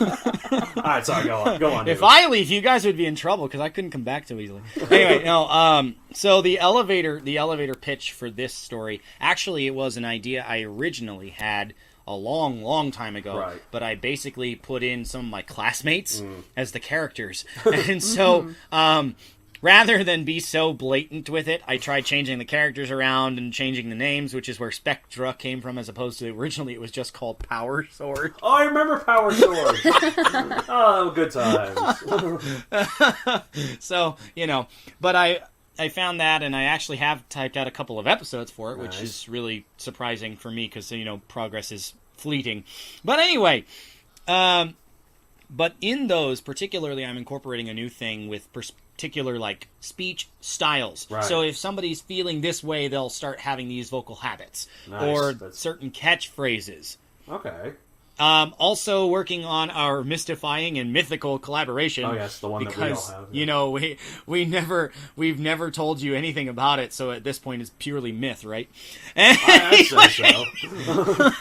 Alright, sorry, go on. David. If I leave, you guys would be in trouble, because I couldn't come back too easily. Anyway, no, so the elevator pitch for this story, actually it was an idea I originally had a long time ago, but I basically put in some of my classmates as the characters. And so, rather than be so blatant with it, I tried changing the characters around and changing the names, which is where Spectra came from, as opposed to originally it was just called Power Sword. Oh, I remember Power Sword. Oh, good times. So, but I found that, and I actually have typed out a couple of episodes for it, which is really surprising for me, because, progress is fleeting. But anyway, but in those, particularly, I'm incorporating a new thing with particular, speech styles. Right. So if somebody's feeling this way, they'll start having these vocal habits. Or certain catchphrases. Okay. Also working on our mystifying and mythical collaboration. Oh yes, the one that we all have. Yeah. We've never told you anything about it, so at this point it's purely myth, right? I'd say so.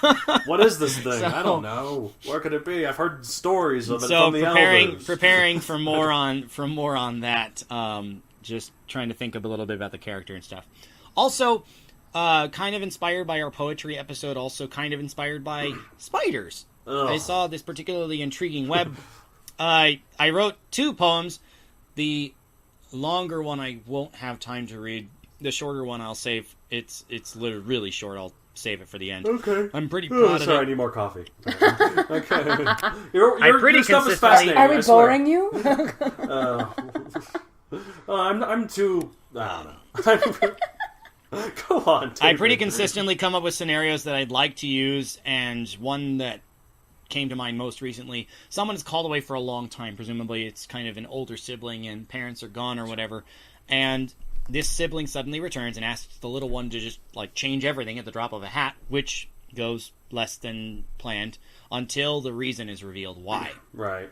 What is this thing? I don't know. Where could it be? I've heard stories of it from the elders. Preparing for more on that. Just trying to think a little bit about the character and stuff. Also, kind of inspired by our poetry episode, also kind of inspired by spiders. Ugh. I saw this particularly intriguing web. I wrote 2 poems. The longer one I won't have time to read. The shorter one I'll save. It's really short. I'll save it for the end. Okay. I'm pretty proud of it. I need more coffee. Okay. Your stuff is fascinating. Are we boring you? I'm too... I don't know. Go on, David. I pretty consistently come up with scenarios that I'd like to use, and one that came to mind most recently, someone is called away for a long time. Presumably it's kind of an older sibling and parents are gone or whatever, and this sibling suddenly returns and asks the little one to just change everything at the drop of a hat, which goes less than planned until the reason is revealed why. Right.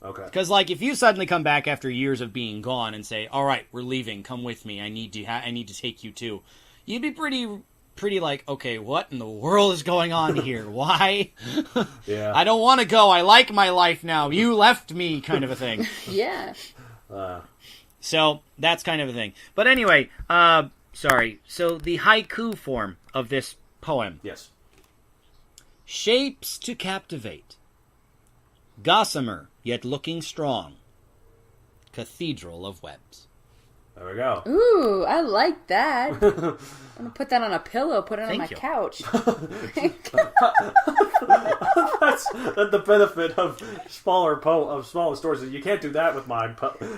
Okay. Because, if you suddenly come back after years of being gone and say, all right, we're leaving, come with me, I need to take you too, you'd be pretty okay, what in the world is going on here? Why? Yeah. I don't want to go, I like my life now, you left me, kind of a thing. Yeah. So, that's kind of a thing. But anyway, sorry, so the haiku form of this poem. Yes. Shapes to captivate. Gossamer, yet looking strong. Cathedral of webs. There we go. Ooh, I like that. I'm gonna put that on a pillow, put it on my couch. That's the benefit of smaller stories. You can't do that with mine.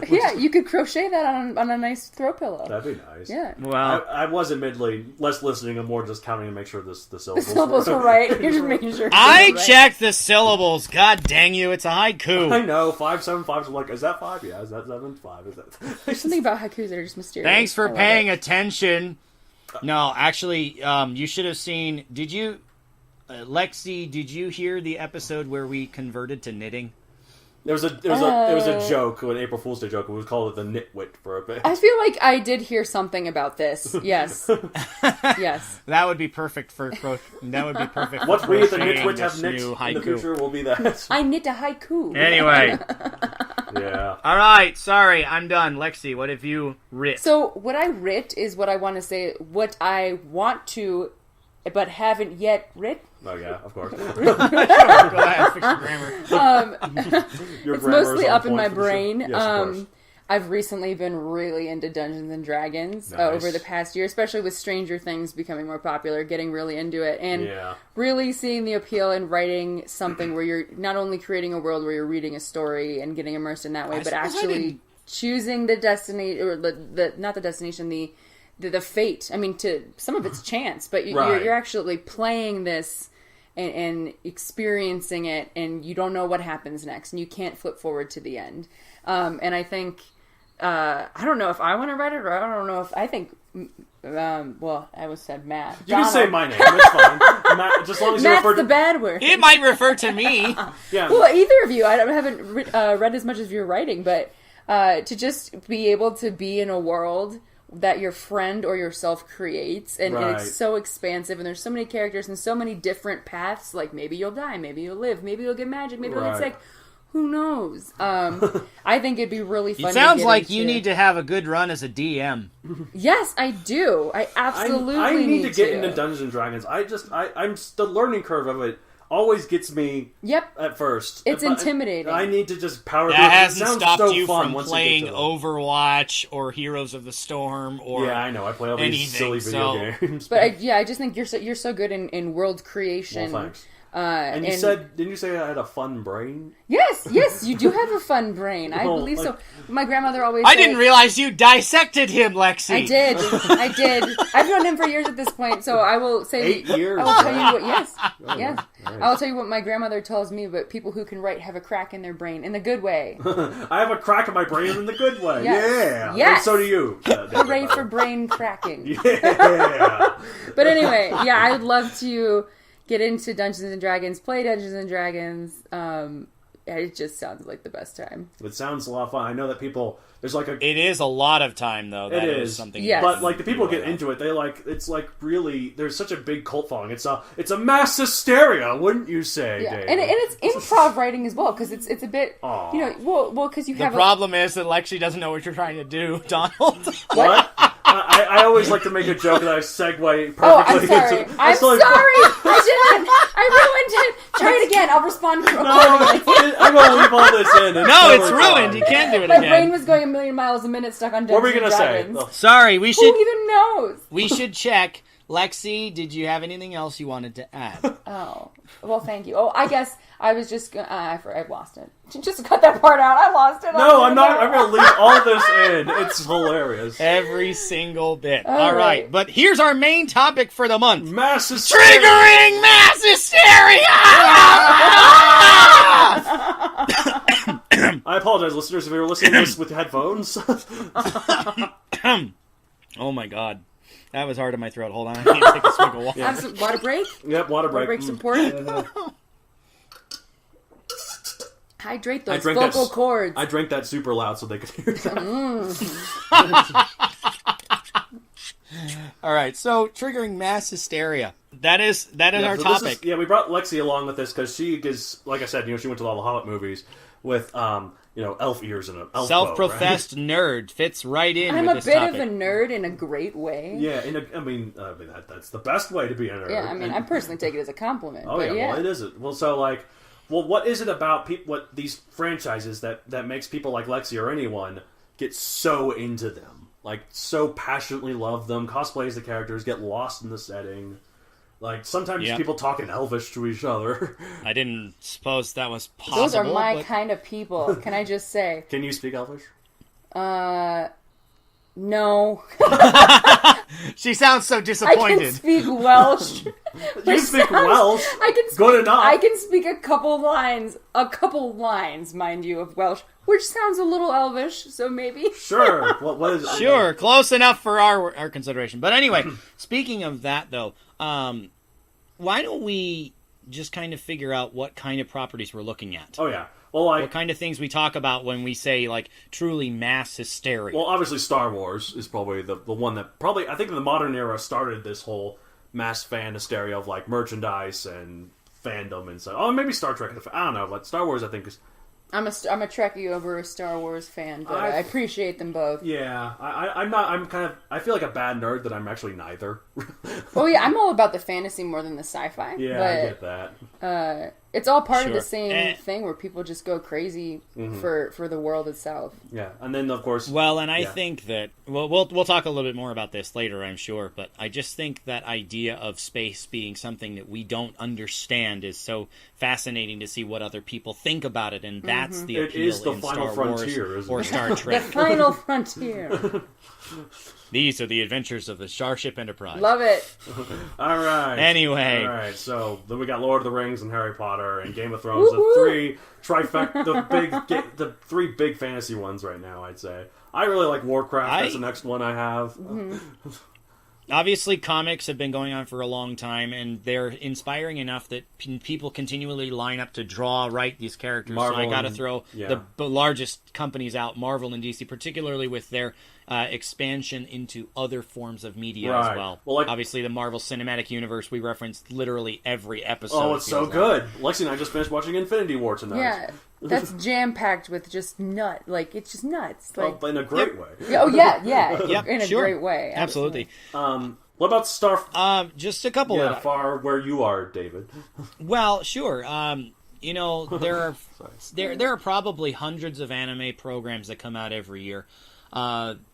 Yeah, you could crochet that on a nice throw pillow. That'd be nice. Yeah. Well, I was admittedly less listening and more just counting to make sure the syllables, The syllables were right. You're just making sure. I checked the syllables. God dang you, it's a haiku. I know, 575. I'm like, is that 5? Yeah, is that 7? 5? Is that? There's something about haikus that are just mysterious. Thanks for paying attention. No, actually, you should have seen. Did you, Lexi? Did you hear the episode where we converted to knitting? It was a joke, an April Fool's Day joke. We would call it the nitwit for a bit. I feel like I did hear something about this. Yes, yes. That would be perfect for. That would be perfect. What for we at the crocheting nitwit have this knit new in the haiku. future will be that. I knit a haiku. Anyway. Yeah. All right. Sorry, I'm done. Lexi, what have you writ? So what I writ is what I want to say. What I want to, but haven't yet writ. Oh yeah, of course. Go ahead, fix your grammar. Your It's grammar is mostly on up in point my for sure. brain. Yes, of course. I've recently been really into Dungeons and Dragons Nice. over the past year, especially with Stranger Things becoming more popular, getting really into it, and Yeah. really seeing the appeal in writing something where you're not only creating a world where you're reading a story and getting immersed in that way, but actually choosing the destiny, or the not the destination, the fate. I mean, to some of it's chance, but Right. you're actually playing this and experiencing it, and you don't know what happens next, and you can't flip forward to the end. And I think, I don't know if I want to write it, or I don't know if I think, well, I was said Matt. You can say my name. It's fine. Matt, just as long as you Matt's refer the to... bad word. It might refer to me. Yeah. Well, either of you, I haven't read as much as you're writing, but to just be able to be in a world that your friend or yourself creates, and Right. it's so expansive, and there's so many characters and so many different paths, like maybe you'll die, maybe you'll live, maybe you'll get magic, maybe you'll get Right. sick. Who knows? I think it'd be really fun. It sounds to like into. you need to have a good run as a DM. Yes, I do. I absolutely I need to get into Dungeons and Dragons. I'm the learning curve of it always gets me. Yep. At first, It's intimidating. I need to just power through. That It hasn't sounds stopped so you fun from once you playing get to it. Overwatch or Heroes of the Storm or Yeah, I know. I play all these anything, silly video games. But I just think you're so good in world creation. Well, thanks. And you said, didn't you say I had a fun brain? Yes, you do have a fun brain. I Well, believe like- so. My grandmother always I said, didn't realize you dissected him, Lexi. I did. I've known him for years at this point, so I will say 8 years. I will tell you what. Yes, Oh, yes. nice. I will tell you what my grandmother tells me. But people who can write have a crack in their brain in the good way. I have a crack in my brain in the good way. Yes. Yeah. Yes. And so do you. Hooray for brain cracking! Yeah. But anyway, yeah, I would love to get into Dungeons and Dragons, play Dungeons and Dragons. It just sounds like the best time. It sounds a lot of fun. I know that people. There's like a. It is a lot of time, though. That It is is. something. Yes. But like the people get into it, they like it's like really. There's such a big cult following. It's a mass hysteria, wouldn't you say, Yeah, Dave? and it's improv writing as well, because it's a bit, Aw. you know, well, because you The have problem is that Lexi doesn't know what you're trying to do, Donald. What? I always like to make a joke that I segue perfectly. Oh, I'm sorry. into... I'm sorry. I didn't. I ruined it. Try it again. I'll respond accordingly. I'm gonna leave all this in. No, it's ruined. You can't do it My again. brain was going a million miles a minute, stuck on What were Dungeons we and gonna say? Dragons. Sorry, we Who should even knows? we should check. Lexi, did you have anything else you wanted to add? Oh, well, thank you. Oh, I guess I was just. I've lost it. Just cut that part out. I lost it. No, I'm not. I'm gonna leave all this in. It's hilarious. Every single bit. All All right, right. but here's our main topic for the month. Mass hysteria. Triggering mass hysteria! I apologize, listeners, if you were listening to this with headphones. Oh my god. That was hard in my throat. Hold on, I need to take a swig of water. Have some water break. Yep, water break. Water break's important. Hydrate those drank vocal that- cords. I drank that super loud so they could hear that. All right, so triggering mass hysteria. That is our so topic. we brought Lexi along with this because she is, like I said, she went to all the Hobbit movies with, elf ears and an elf Self-professed nerd fits right in I'm with a this bit topic. of a nerd in a great way. Yeah, that's the best way to be a nerd. Yeah, I mean, I personally take it as a compliment. Oh but yeah, well it isn't. Well, so like, what is it about what these franchises that makes people like Lexi or anyone get so into them? like, so passionately love them, cosplay as the characters, get lost in the setting. Like, sometimes people talk in Elvish to each other. I didn't suppose that was possible. Those are my kind of people, can I just say. Can you speak Elvish? No. She sounds so I disappointed. can speak Welsh. You speak Welsh? Good enough. I can speak a couple lines, mind you, of Welsh, which sounds a little Elvish, so maybe. Sure. What is it? Sure, close enough for our consideration. But anyway, speaking of that, though, why don't we just kind of figure out what kind of properties we're looking at? Oh, yeah. Well, what kind of things we talk about when we say, like, truly mass hysteria? Well, obviously Star Wars is probably the one that probably, I think in the modern era, started this whole mass fan hysteria of, like, merchandise and fandom and stuff. Oh, maybe Star Trek. I don't know, but Star Wars, I think, is... I'm a Trekkie over a Star Wars fan, but I appreciate them both. Yeah, I feel like a bad nerd that I'm actually neither. Oh yeah, I'm all about the fantasy more than the sci-fi. Yeah, but, I get that. It's all part of the same thing where people just go crazy for the world itself. Yeah, and then of course... Well, and I think that... Well, we'll talk a little bit more about this later, I'm sure, but I just think that idea of space being something that we don't understand is so fascinating to see what other people think about it, and that's the appeal is the in final Star frontier, Wars isn't or it? Star Trek. The final frontier. These are the adventures of the Starship Enterprise. Love it. All right. Anyway. All right, so then we got Lord of the Rings and Harry Potter and Game of Thrones, the three big fantasy ones right now, I'd say. I really like Warcraft. That's the next one I have. Obviously, comics have been going on for a long time, and they're inspiring enough that people continually line up to write these characters. Marvel so I got to throw the largest companies out, Marvel and DC, particularly with their expansion into other forms of media as well. Obviously, the Marvel Cinematic Universe, we referenced literally every episode. Oh, it's so good. Lexi and I just finished watching Infinity War tonight. Yeah, that's jam-packed with just it's just nuts. Like, in a great way. Oh, yeah. Yep, in a great way. Absolutely. What about just a couple of... far where you are, David. Well, sure. There are probably hundreds of anime programs that come out every year.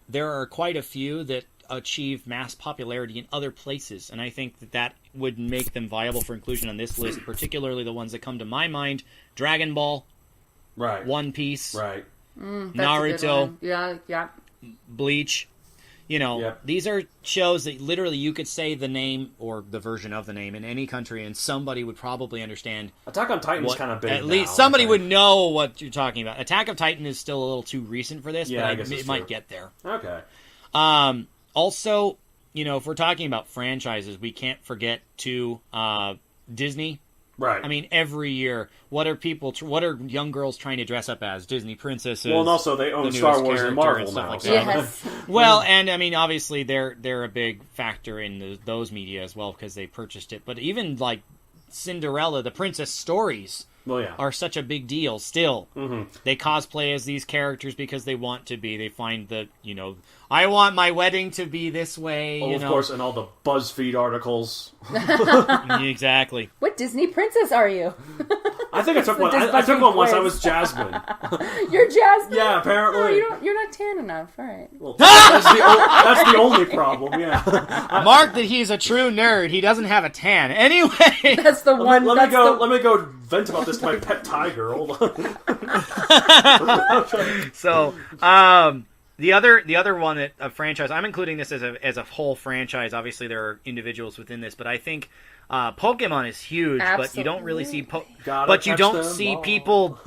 There are quite a few that achieve mass popularity in other places, and I think that would make them viable for inclusion on this list, particularly the ones that come to my mind: Dragon Ball, right? One Piece, right? Naruto, yeah, Bleach. These are shows that literally you could say the name or the version of the name in any country, and somebody would probably understand. Attack on Titan's kind of big. At least somebody would know what you're talking about. Attack of Titan is still a little too recent for this, but it might get there. Okay. Also, if we're talking about franchises, we can't forget Disney. Right. I mean, every year, what are young girls trying to dress up as? Disney princesses. Well, and also they own Star Wars and Marvel now. Like yes. Well, and I mean, obviously they're a big factor in those media as well because they purchased it. But even like Cinderella, the princess stories are such a big deal still. Mm-hmm. They cosplay as these characters because they want to be. They find that, I want my wedding to be this way. Of course, and all the BuzzFeed articles. Exactly. What Disney princess are you? I think I took one. I took one once. I was Jasmine. You're Jasmine? Yeah, apparently. Oh, you're not tan enough. All right. Well, that's the only problem. Yeah. Mark that he's a true nerd. He doesn't have a tan. Anyway, that's the one. Let me go vent about this to my pet tiger. Hold on. So, the other one that a franchise, I'm including this as a whole franchise. Obviously, there are individuals within this, but I think Pokemon is huge. Absolutely. But you don't really see people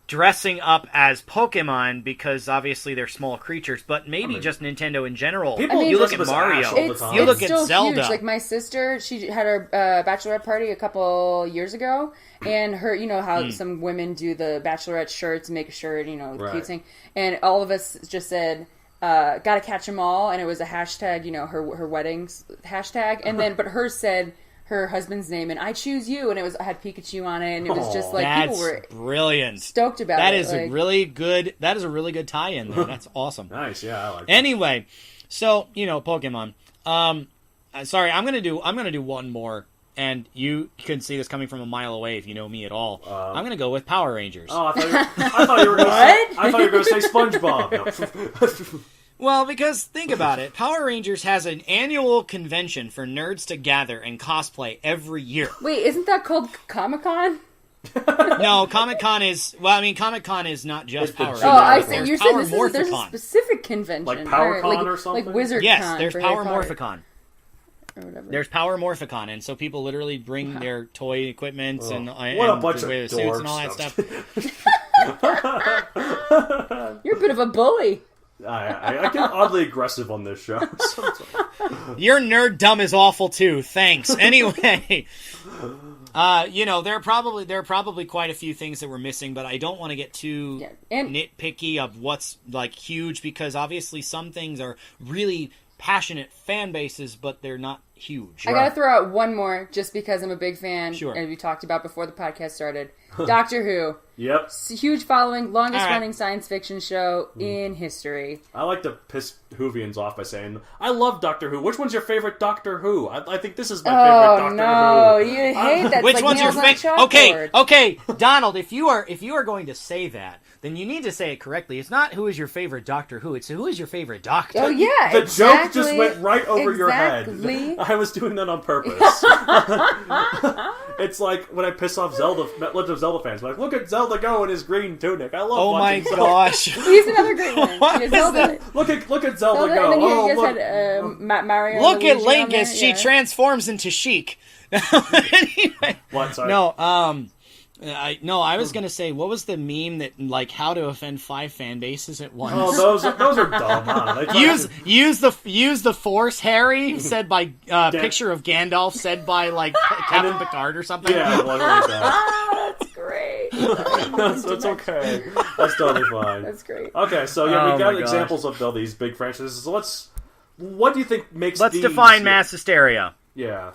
dressing up as Pokemon because obviously they're small creatures. But maybe just Nintendo in general. You look at Mario. You look at Zelda. Huge. Like my sister, she had her bachelorette party a couple years ago, and her, how some women do the bachelorette shirts, make a shirt, the cute thing, and all of us just said, "Gotta catch them all," and it was a hashtag, her weddings hashtag, and then but hers said her husband's name, and I choose you, and I had Pikachu on it, and it was just like people were brilliant, stoked about that. That is a really good. That is a really good tie-in there. That's awesome. Nice, yeah. I like that. Anyway, so Pokemon. Sorry, I'm gonna do one more, and you can see this coming from a mile away if you know me at all. I'm gonna go with Power Rangers. Oh, I thought you were going to say SpongeBob. No. Well, because think about it. Power Rangers has an annual convention for nerds to gather and cosplay every year. Wait, isn't that called Comic-Con? No, Comic-Con is... Well, I mean, Comic-Con is not just Power Rangers. Oh, I see. There's You're saying there's a Morphicon. specific convention. Like PowerCon Alright, or something? Like WizardCon. Yes, there's for Power Harry Potter. Morphicon. Or whatever. There's Power Morphicon, and so people literally bring their toy equipment and What a bunch of suits dorks. and all that stuff. You're a bit of a bully. I get oddly aggressive on this show. Your nerd dumb is awful too. Thanks. Anyway, there are probably quite a few things that we're missing, but I don't want to get too nitpicky of what's like huge, because obviously some things are really passionate fan bases, but they're not huge. I gotta throw out one more, just because I'm a big fan, Sure. and we talked about before the podcast started. Doctor Who. Yep. It's a huge following, longest All right. running science fiction show in history. I like to piss Whovians off by saying, I love Doctor Who. Which one's your favorite Doctor Who? I think this is my favorite Doctor Who. You hate that. Which It's like one's your nails on a favorite? chalkboard. Okay, Donald. If you are going to say that, then you need to say it correctly. It's not who is your favorite Doctor Who. It's who is your favorite Doctor. Oh yeah, The joke exactly. just went right over your head. Exactly. I was doing that on purpose. It's like when I piss off Legend of Zelda fans. I'm like, look at Zelda go in his green tunic. I love Oh my watching Zelda. gosh. He's another great one. What Yeah, is Zelda. Look at Zelda Zelda, go. and then Oh, you guys look. had Mario. Look and at Luigi Link on there, as she yeah. transforms into Sheik. Anyway, What? Sorry. no, I was gonna say, what was the meme that like how to offend 5 fan bases at once? Oh, those are dumb, huh? They try to- use the Force, Harry, said by picture of Gandalf, said by like Captain Picard or something. Yeah, whatever like that. Ah, that's great. That's okay. That's totally fine. That's great. Okay, so yeah, Oh we got my gosh. examples of all these big franchises. So what do you think makes Let's these... define mass hysteria. Yeah.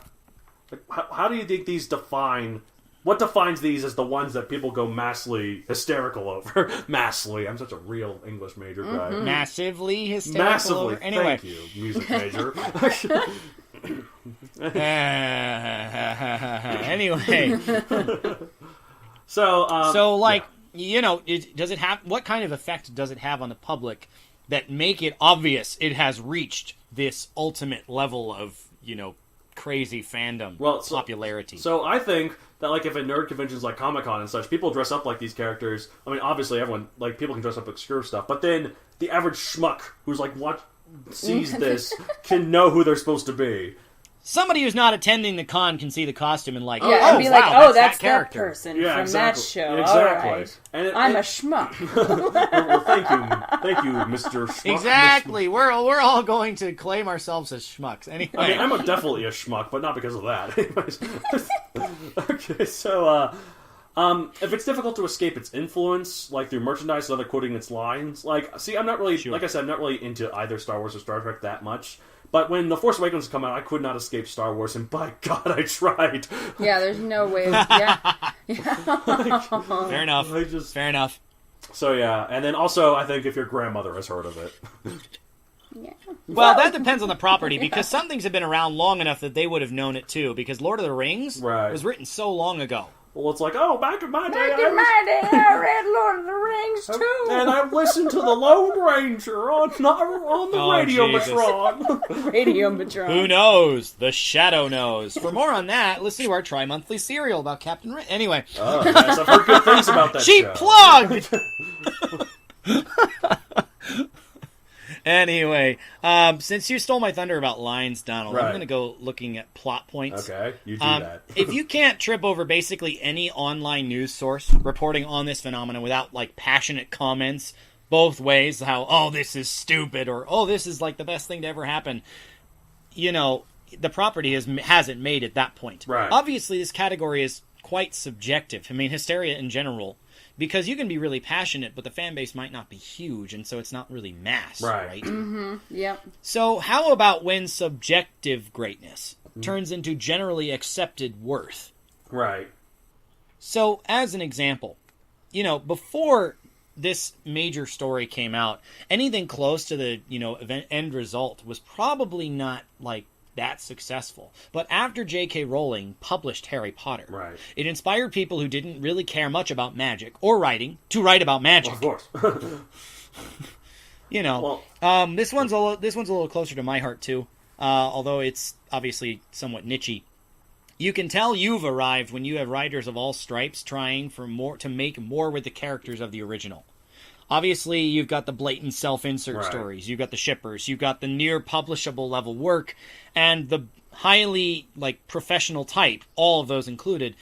Like, how do you think these define... What defines these as the ones that people go massively hysterical over? Massively. I'm such a real English major guy. Massively hysterical. Massively. Anyway. Thank you, music major. Anyway. So, Does it have, what kind of effect does it have on the public that make it obvious it has reached this ultimate level of, crazy fandom popularity? So I think that, like, if at nerd conventions like Comic-Con and such, people dress up like these characters. I mean, obviously everyone, like, people can dress up obscure stuff, but then the average schmuck who's like, sees this can know who they're supposed to be. Somebody who's not attending the con can see the costume and like, Yeah, and be like, wow, oh, that's that character. person Yeah, from exactly. that show. Exactly. All right. And I'm a schmuck. well, thank you, Mr. Schmuck. Exactly. We're all going to claim ourselves as schmucks. Anyway. I mean, I'm definitely a schmuck, but not because of that. Anyways. Okay, so, if it's difficult to escape its influence, like through merchandise and other quoting its lines, like, see, I'm not really, like I said, I'm not really into either Star Wars or Star Trek that much. But when The Force Awakens come out, I could not escape Star Wars, and by God, I tried. Yeah, there's no way. Yeah. Fair enough. Fair enough. So yeah, and then also, I think if your grandmother has heard of it. Yeah. Well, that depends on the property, because some things have been around long enough that they would have known it too, because Lord of the Rings was written so long ago. Well, it's like, oh, back in my day, Back in my day, I read Lord of the Rings too. and I listened to the Lone Ranger on the radio Matron. Radio Matron. Who knows? The Shadow knows. For more on that, listen to our tri-monthly serial about Captain Writ. Anyway. Oh, yes, I've heard good things about that Cheap show. plug! Anyway, since you stole my thunder about lines, Donald, I'm going to go looking at plot points. Okay, you do that. If you can't trip over basically any online news source reporting on this phenomenon without, like, passionate comments both ways, how, oh, this is stupid, or, oh, this is, like, the best thing to ever happen, the property hasn't made it that point. Right. Obviously, this category is quite subjective. I mean, hysteria in general, because you can be really passionate, but the fan base might not be huge, and so it's not really mass, right? Mm-hmm. Yep. So how about when subjective greatness turns into generally accepted worth? Right. So, as an example, before this major story came out, anything close to the, end result was probably not, like, that successful. But after J.K. Rowling published Harry Potter, it inspired people who didn't really care much about magic or writing to write about magic. Well, of course. You know, this one's a little closer to my heart too. Although it's obviously somewhat nichey. You can tell you've arrived when you have writers of all stripes trying to make more with the characters of the original. Obviously, you've got the blatant self-insert stories, you've got the shippers, you've got the near publishable level work, and the highly professional type, all of those included.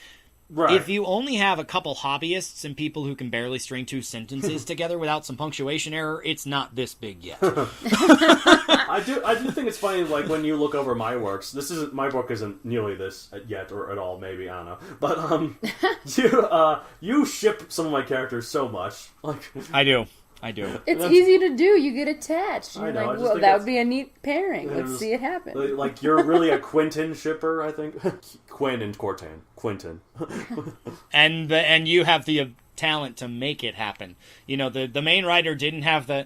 Right. If you only have a couple hobbyists and people who can barely string two sentences together without some punctuation error, it's not this big yet. I do think it's funny, when you look over my works. My book isn't nearly this yet, or at all. Maybe, I don't know. But you ship some of my characters so much. I do. It's easy to do. You get attached. You're I know, well, that would be a neat pairing. Let's see it happen. You're really a Quentin shipper, I think. Quinn and Cortan. Quentin. and you have the talent to make it happen. You know, the main writer didn't have the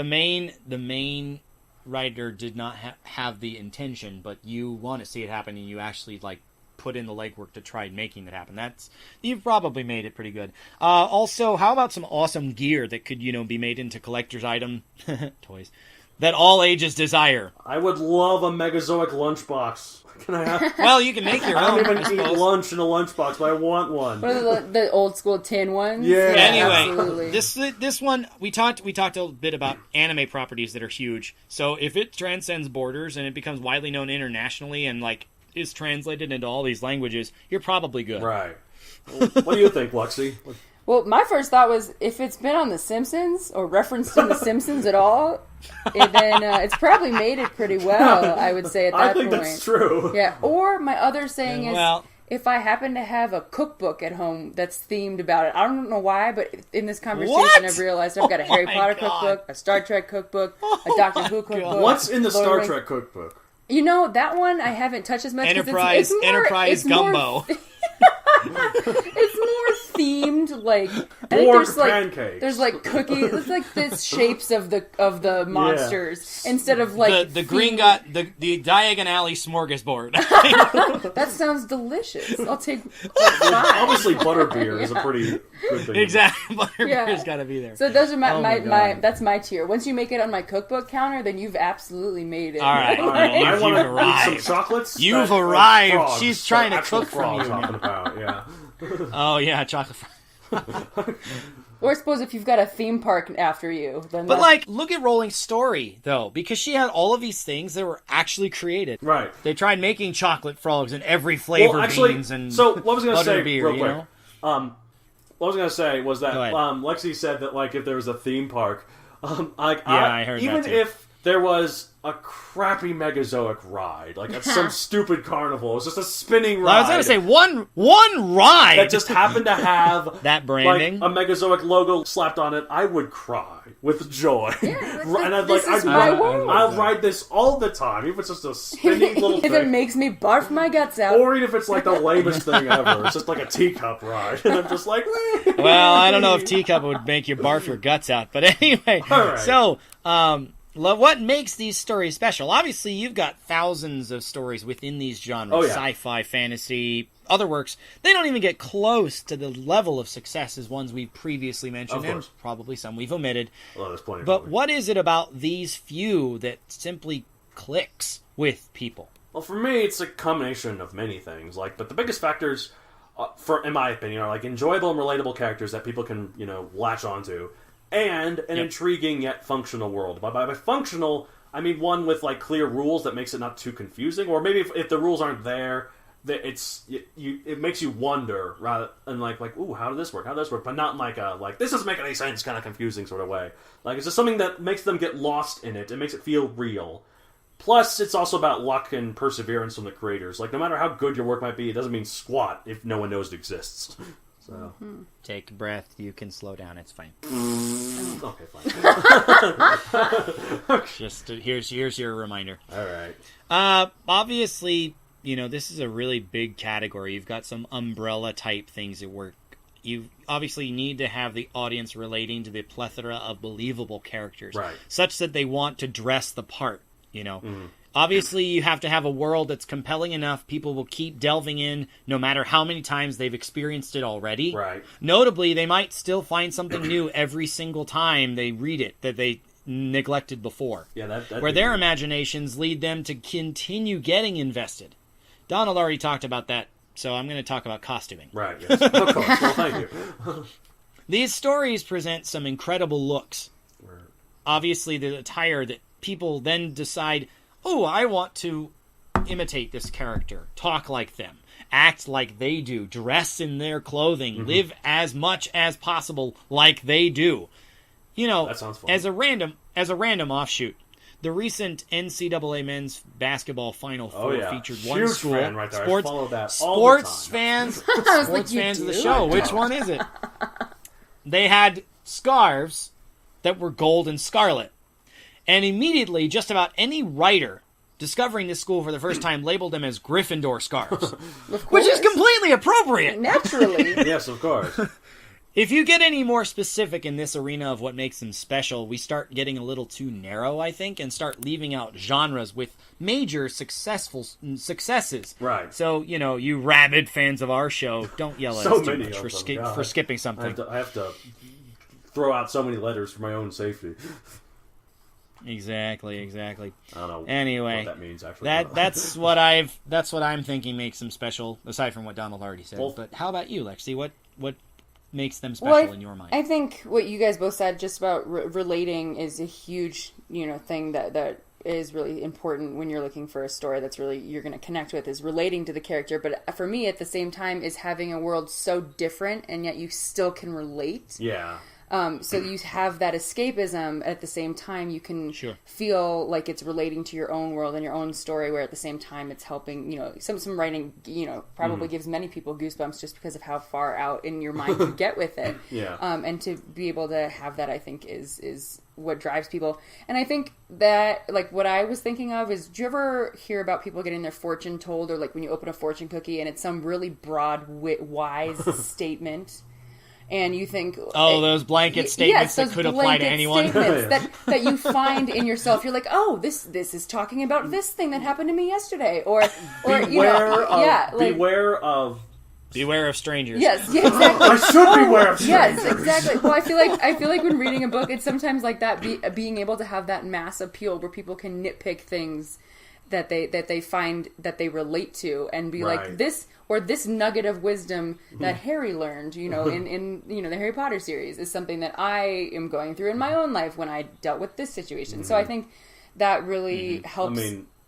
main writer did not have the intention, but you want to see it happen, and you actually put in the legwork to try making it happen. You've probably made it pretty good. Also, how about some awesome gear that could, be made into collector's item toys that all ages desire? I would love a Megazoic lunchbox. Can I have? Well, you can make your own. I don't even eat lunch in a lunchbox, but I want one. What are the old school tin ones? Yeah. Anyway, absolutely. This one we talked a bit about anime properties that are huge. So if it transcends borders and it becomes widely known internationally and is translated into all these languages, you're probably good. Right. What do you think, Lexi? Well, my first thought was, if it's been on The Simpsons or referenced in The Simpsons at all, then it's probably made it pretty well, I would say, at that point. I think that's true. Yeah. Or my other saying is, if I happen to have a cookbook at home that's themed about it, I don't know why, but in this conversation I've realized I've got a Harry Potter cookbook, a Star Trek cookbook, a Doctor Who cookbook. What's in the Star Trek cookbook? You know, that one I haven't touched as much. Enterprise Gumbo. It's more themed, I think there's pancakes. There's cookies. It's the shapes of the monsters instead of the green the Diagon Alley smorgasbord. That sounds delicious. I'll take 5. Obviously, butterbeer is a pretty good thing. Exactly, butterbeer's got to be there. So those are my that's my tier. Once you make it on my cookbook counter, then you've absolutely made it. All right, I want to eat some chocolates. You've arrived. She's trying to cook from you. Yeah. Oh yeah, chocolate. Or I suppose if you've got a theme park after you, then. But look at Rolling's story though, because she had all of these things that were actually created. Right. They tried making chocolate frogs in every flavor beans and so what I was going to say beer, real quick. What I was going to say was that Lexi said that if there was a theme park, I heard even that too. if there was a crappy Megazoic ride, at some stupid carnival, it was just a spinning ride. I was going to say one ride that just happened to have that branding, a Megazoic logo slapped on it. I would cry with joy. Yeah, and I'll ride this all the time, even if it's just a spinning little thing. If it makes me barf my guts out, or even if it's the lamest thing ever, it's just a teacup ride, and I'm just well, I don't know if teacup would make you barf your guts out, but anyway. All right. So, what makes these stories special? Obviously, you've got thousands of stories within these genres, sci-fi, fantasy, other works. They don't even get close to the level of success as ones we've previously mentioned, and probably some we've omitted. Well, there's plenty. But what is it about these few that simply clicks with people? Well, for me, it's a combination of many things. But the biggest factors, in my opinion, are enjoyable and relatable characters that people can, latch onto. And an intriguing yet functional world. By functional, I mean one with clear rules that makes it not too confusing, or maybe if the rules aren't there, that it makes you wonder rather than ooh, how did this work? How did this work? But not in this doesn't make any sense kind of confusing sort of way. It's just something that makes them get lost in it. It makes it feel real. Plus, it's also about luck and perseverance from the creators. No matter how good your work might be, it doesn't mean squat if no one knows it exists. So take a breath. You can slow down. It's fine. Okay, fine. Just here's your reminder. All right. Obviously, this is a really big category. You've got some umbrella type things at work. You obviously need to have the audience relating to the plethora of believable characters, right, such that they want to dress the part. Obviously, you have to have a world that's compelling enough people will keep delving in no matter how many times they've experienced it already. Right. Notably, they might still find something new every single time they read it that they neglected before. Yeah, that where their imaginations lead them to continue getting invested. Donald already talked about that, so I'm going to talk about costuming. Right, yes. Of course. Well, thank you. These stories present some incredible looks. Obviously, the attire that people then decide, oh, I want to imitate this character, talk like them, act like they do, dress in their clothing, live as much as possible like they do. You know, that sounds fun. as a random offshoot, the recent NCAA men's basketball Final Four featured one huge school. Fan right there. I follow that sports all fans, I was sports like, fans you of the do? show. Which one is it? They had scarves that were gold and scarlet, and immediately, just about any writer discovering this school for the first time labeled them as Gryffindor scarves, which is completely appropriate. Naturally. Yes, of course. If you get any more specific in this arena of what makes them special, we start getting a little too narrow, I think, and start leaving out genres with major successes. Right. So, you know, you rabid fans of our show, don't yell at us too much for skipping something. I have to throw out so many letters for my own safety. Exactly. I don't know anyway, what that means, actually. That's what I'm thinking makes them special, aside from what Donald already said. But how about you, Lexi? What makes them special in your mind? I think what you guys both said just about relating is a huge, thing that is really important when you're looking for a story that's really you're going to connect with, is relating to the character. But for me, at the same time, is having a world so different and yet you still can relate. Yeah. So you have that escapism at the same time you can feel like it's relating to your own world and your own story, where at the same time it's helping, some writing, probably gives many people goosebumps just because of how far out in your mind you get with it. Yeah. And to be able to have that, I think is what drives people. And I think that, like, what I was thinking of is, do you ever hear about people getting their fortune told, or like when you open a fortune cookie and it's some really broad, wise statement? And you think, those blanket statements that could apply to anyone. that you find in yourself. You're like, oh, this is talking about this thing that happened to me yesterday, or beware of strangers. Yes, yeah, exactly. I should beware of strangers. Yes, exactly. Well, I feel like when reading a book, it's sometimes like that, being able to have that mass appeal where people can nitpick things that they find that they relate to, and be like, this nugget of wisdom that Harry learned, in the Harry Potter series, is something that I am going through in my own life when I dealt with this situation. So I think that really helps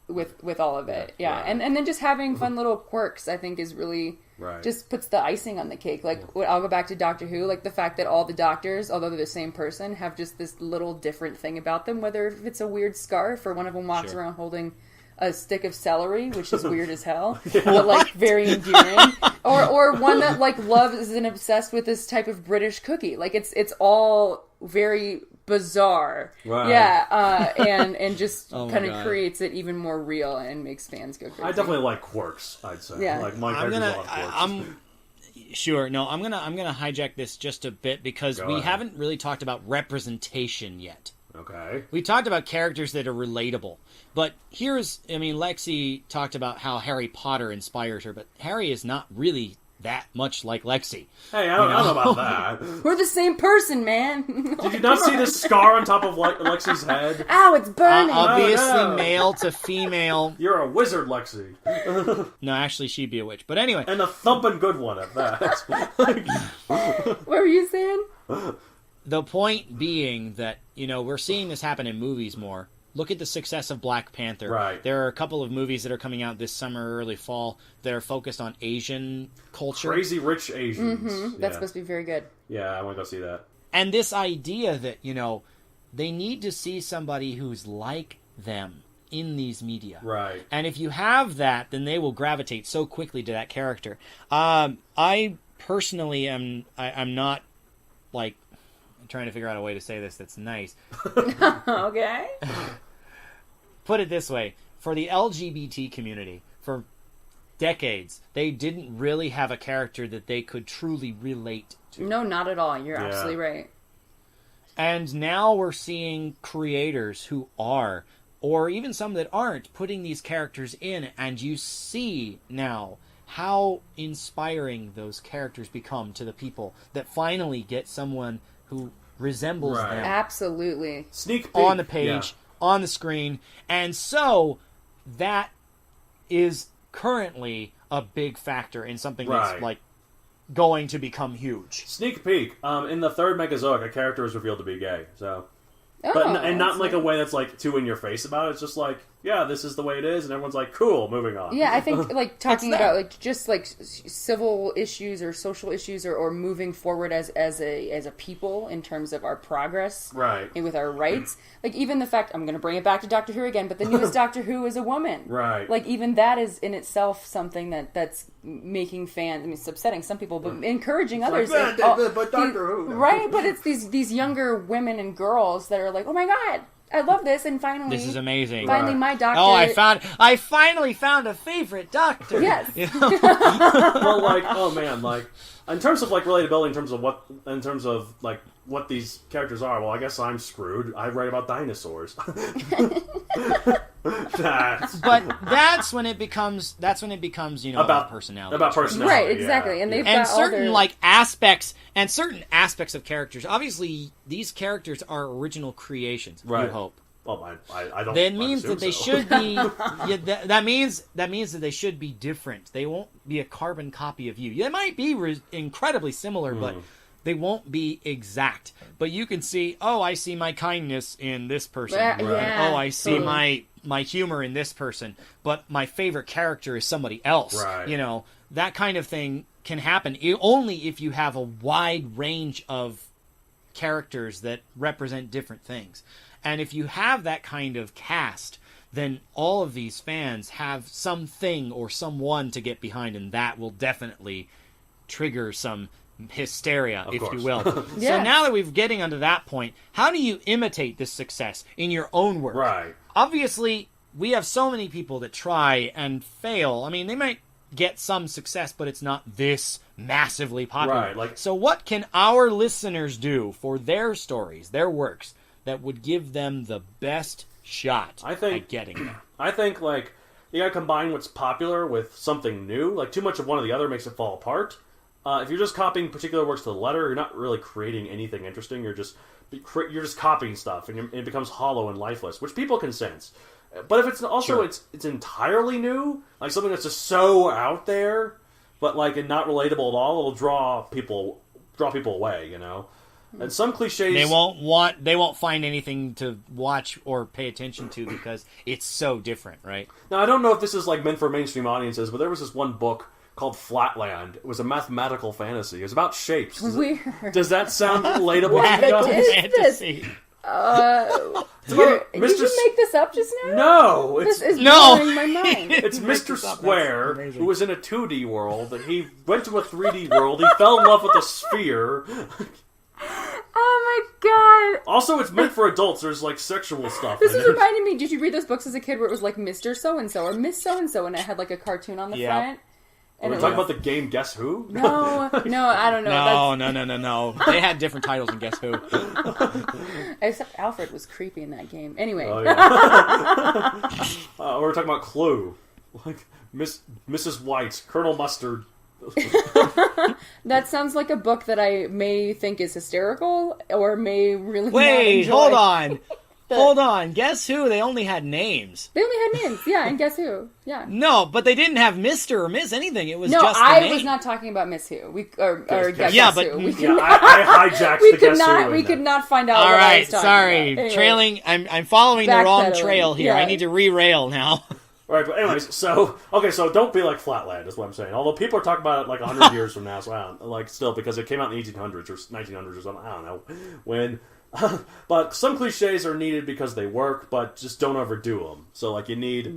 with all of it. Yeah. And then just having fun little quirks, I think, is really just puts the icing on the cake. Like, I'll go back to Doctor Who, like the fact that all the doctors, although they're the same person, have just this little different thing about them, whether if it's a weird scarf or one of them walks around holding a stick of celery, which is weird as hell, but like very endearing, or one that like loves and obsessed with this type of British cookie. Like it's all very bizarre, and just kind of creates it even more real and makes fans go crazy. I definitely like quirks. I'd say, like my characters love quirks. I'm gonna hijack this just a bit because we haven't really talked about representation yet. Okay. We talked about characters that are relatable. But Lexi talked about how Harry Potter inspires her, but Harry is not really that much like Lexi. Hey, I don't know about that. We're the same person, man. Did you not see this scar on top of Lexi's head? Ow, it's burning. Obviously male to female. You're a wizard, Lexi. No, actually, she'd be a witch. But anyway. And a thumping good one at that. What were you saying? The point being that, we're seeing this happen in movies more. Look at the success of Black Panther. Right. There are a couple of movies that are coming out this summer or early fall that are focused on Asian culture. Crazy rich Asians. Mm-hmm. That's supposed to be very good. Yeah, I want to go see that. And this idea that, they need to see somebody who's like them in these media. Right. And if you have that, then they will gravitate so quickly to that character. I personally I'm not, like, I'm trying to figure out a way to say this that's nice. Okay. Put it this way. For the LGBT community, for decades, they didn't really have a character that they could truly relate to. No, not at all. You're absolutely right. And now we're seeing creators who are, or even some that aren't, putting these characters in, and you see now how inspiring those characters become to the people that finally get someone who resembles them. Absolutely. Sneak peek. On the page, on the screen. And so that is currently a big factor in something that's like going to become huge. Sneak peek. In the third Megazoic, a character is revealed to be gay. So, and not in like a way that's like too in your face about it. It's just like, yeah, this is the way it is, and everyone's like, cool, moving on. Yeah, I think like talking about like just like civil issues or social issues or moving forward as a people in terms of our progress, right, and with our rights. Like even the fact, I'm going to bring it back to Doctor Who again, but the newest Doctor Who is a woman, right? Like even that is in itself something that's making fans. I mean, it's upsetting some people, but encouraging others. But Doctor Who, right? But it's these younger women and girls that are like, oh my god, I love this, and finally, this is amazing. Finally, my doctor. Oh, I finally found a favorite doctor. Yes. You know? Well, like, oh man, like, in terms of like relatability, in terms of like what these characters are. Well, I guess I'm screwed. I write about dinosaurs. But that's when it becomes about personality. About personality, right? Exactly, and they've and got certain all their... like aspects of characters. Obviously, these characters are original creations. Right. You hope. Well, I don't. That means that they should be. Yeah, that means that they should be different. They won't be a carbon copy of you. They might be incredibly similar, but they won't be exact. But you can see, oh, I see my kindness in this person. Right. Yeah, oh, I see my humor in this person. But my favorite character is somebody else. Right. You know, that kind of thing can happen only if you have a wide range of characters that represent different things. And if you have that kind of cast, then all of these fans have something or someone to get behind, and that will definitely trigger some hysteria, if you will. Yeah. So now that we're getting onto that point, how do you imitate this success in your own work? Right. Obviously, we have so many people that try and fail. I mean, they might get some success, but it's not this massively popular. Right. So what can our listeners do for their stories, their works, that would give them the best shot at getting there? I think, like, you gotta combine what's popular with something new. Like, too much of one or the other makes it fall apart. If you're just copying particular works to the letter, you're not really creating anything interesting. You're just copying stuff, and it becomes hollow and lifeless, which people can sense. But if it's also it's entirely new, like something that's just so out there, but like and not relatable at all, it'll draw people away, you know. And some cliches they won't find anything to watch or pay attention to because it's so different, right? Now I don't know if this is like meant for mainstream audiences, but there was this one book called Flatland. It was a mathematical fantasy. It was about shapes. Weird. Does that sound relatable to you What guys? is Fantasy. Did you make this up just now? No, This is blowing my mind. It's Mr. Square, who was in a 2D world, and he went to a 3D world. He fell in love with a sphere. Oh my god! Also, it's meant for adults. There's like sexual stuff. This in is it. reminding me. Did you read those books as a kid where it was like Mr. So and So or Miss So and So, and it had like a cartoon on the front? And We're talking about the game Guess Who? No, I don't know. No. They had different titles in Guess Who. Except Alfred was creepy in that game. Anyway. Oh, yeah. We're talking about Clue. Like Mrs. White, Colonel Mustard. That sounds like a book that I may think is hysterical or may really Wait, not enjoy. hold on. Guess Who? They only had names. They only had names, yeah, and Guess Who? Yeah. No, but they didn't have Mr. or Miss anything. It was No, just the I name. was not talking about Miss Who. Guess Yeah, Guess but- Who. I hijacked the Guess Who. We could not find out All what I right, was talking sorry. about. Anyway. Trailing. I'm following the wrong Backpedaling. trail here. Yeah. I need to re-rail now. Right, but anyways, so don't be like Flatland, is what I'm saying. Although people are talking about it like 100 years from now, so I don't, like still, because it came out in the 1800s or 1900s or something, I don't know when. But some cliches are needed because they work, but just don't overdo them. So like you need,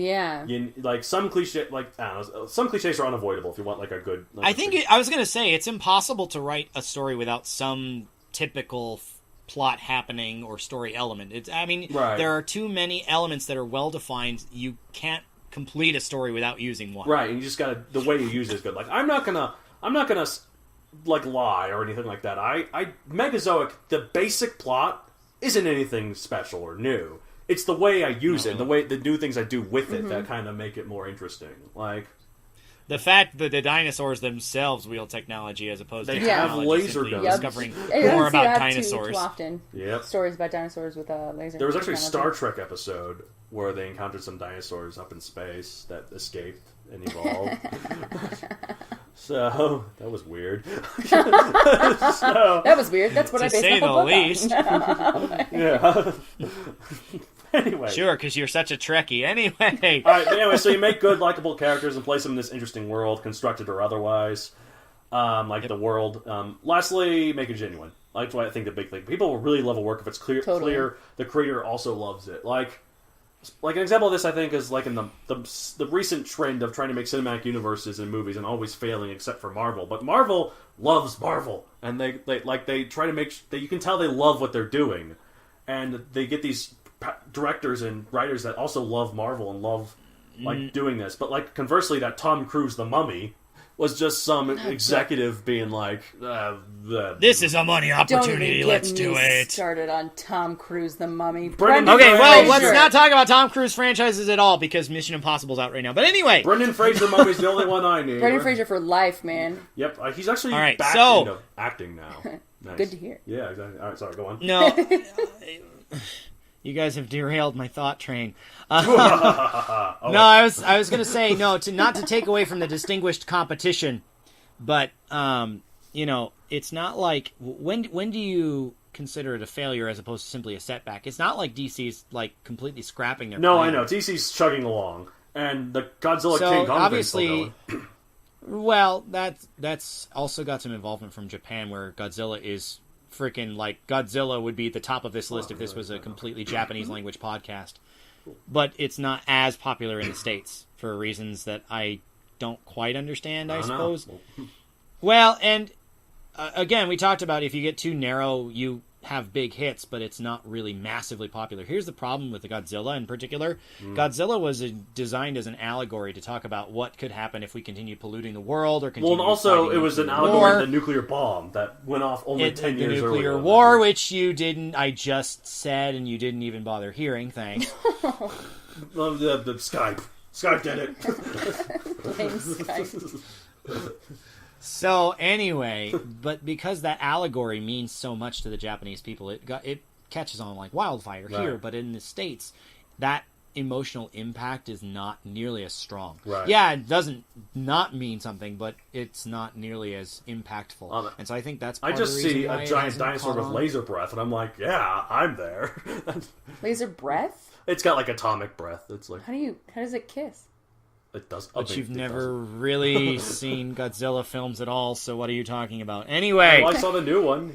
like some cliche, like I don't know, some cliches are unavoidable if you want like a good. Like I was going to say it's impossible to write a story without some typical plot happening or story element. There are too many elements that are well defined. You can't complete a story without using one. Right, and you just gotta, the way you use it is good. Like I'm not gonna like lie or anything like that. Megazoic, the basic plot isn't anything special or new. It's the way I use it, the new things I do with it that kind of make it more interesting. Like The fact that the dinosaurs themselves wield technology as opposed to They have technology laser simply guns. discovering You don't more see about that dinosaurs. Too often. Yep. Stories about dinosaurs with laser. There was actually a technology. Star Trek episode where they encountered some dinosaurs up in space that escaped and evolved. So that was weird. That was weird. That's what To I based say the whole the book least. on. Yeah. Anyway. Sure, because you're such a Trekkie. Anyway. Alright, anyway, so you make good, likable characters and place them in this interesting world, constructed or otherwise. Like the world. Lastly, make it genuine. That's why I think the big thing. People will really love a work if it's clear. The creator also loves it. Like an example of this, I think, is like in the recent trend of trying to make cinematic universes in movies and always failing, except for Marvel. But Marvel loves Marvel, and they try to make. You can tell they love what they're doing, and they get these directors and writers that also love Marvel and love doing this. But like conversely, that Tom Cruise The Mummy was just some executive being like, This is a money Don't opportunity, even let's get do me it. started on Tom Cruise The Mummy. Brendan Okay, well, let's Fraser. not talk about Tom Cruise franchises at all because Mission Impossible's out right now. But anyway. Brendan Fraser Mummy's the only one I need. Brendan Fraser for life, man. Yep, he's actually All right, back so- into acting now. Nice. Good to hear. Yeah, exactly. All right, sorry, go on. No. You guys have derailed my thought train. No, I was going to say, not to take away from the distinguished competition, but, it's not like, when do you consider it a failure as opposed to simply a setback? It's not like DC's, completely scrapping their No, plan. I know. DC's chugging along, and the Godzilla So, King Kong thing's obviously, still going. well, that's also got some involvement from Japan, where Godzilla is freaking, Godzilla would be at the top of this list if this was a completely Japanese language podcast. But it's not as popular in the States for reasons that I don't quite understand, I suppose. Well, and again, we talked about if you get too narrow, you have big hits, but it's not really massively popular. Here's the problem with the Godzilla in particular. Godzilla was designed as an allegory to talk about what could happen if we continue polluting the world or continue Well, and also, fighting it was an nuclear allegory war. to the nuclear bomb that went off only 10 years The nuclear earlier. war, which I just said, and you didn't even bother hearing, thanks. The Skype. Skype did it. Blame Skype. So anyway, but because that allegory means so much to the Japanese people, it catches on like wildfire here. But in the States, that emotional impact is not nearly as strong. Right. Yeah, it doesn't not mean something, but it's not nearly as impactful. And so I think that's part I just of the reason see why a it giant hasn't dinosaur caught with on. laser breath, and I'm like, yeah, I'm there. Laser breath? It's got atomic breath. It's like How does it kiss? it does. But you've never really seen Godzilla films at all, so what are you talking about? Anyway, Well, I saw the new one.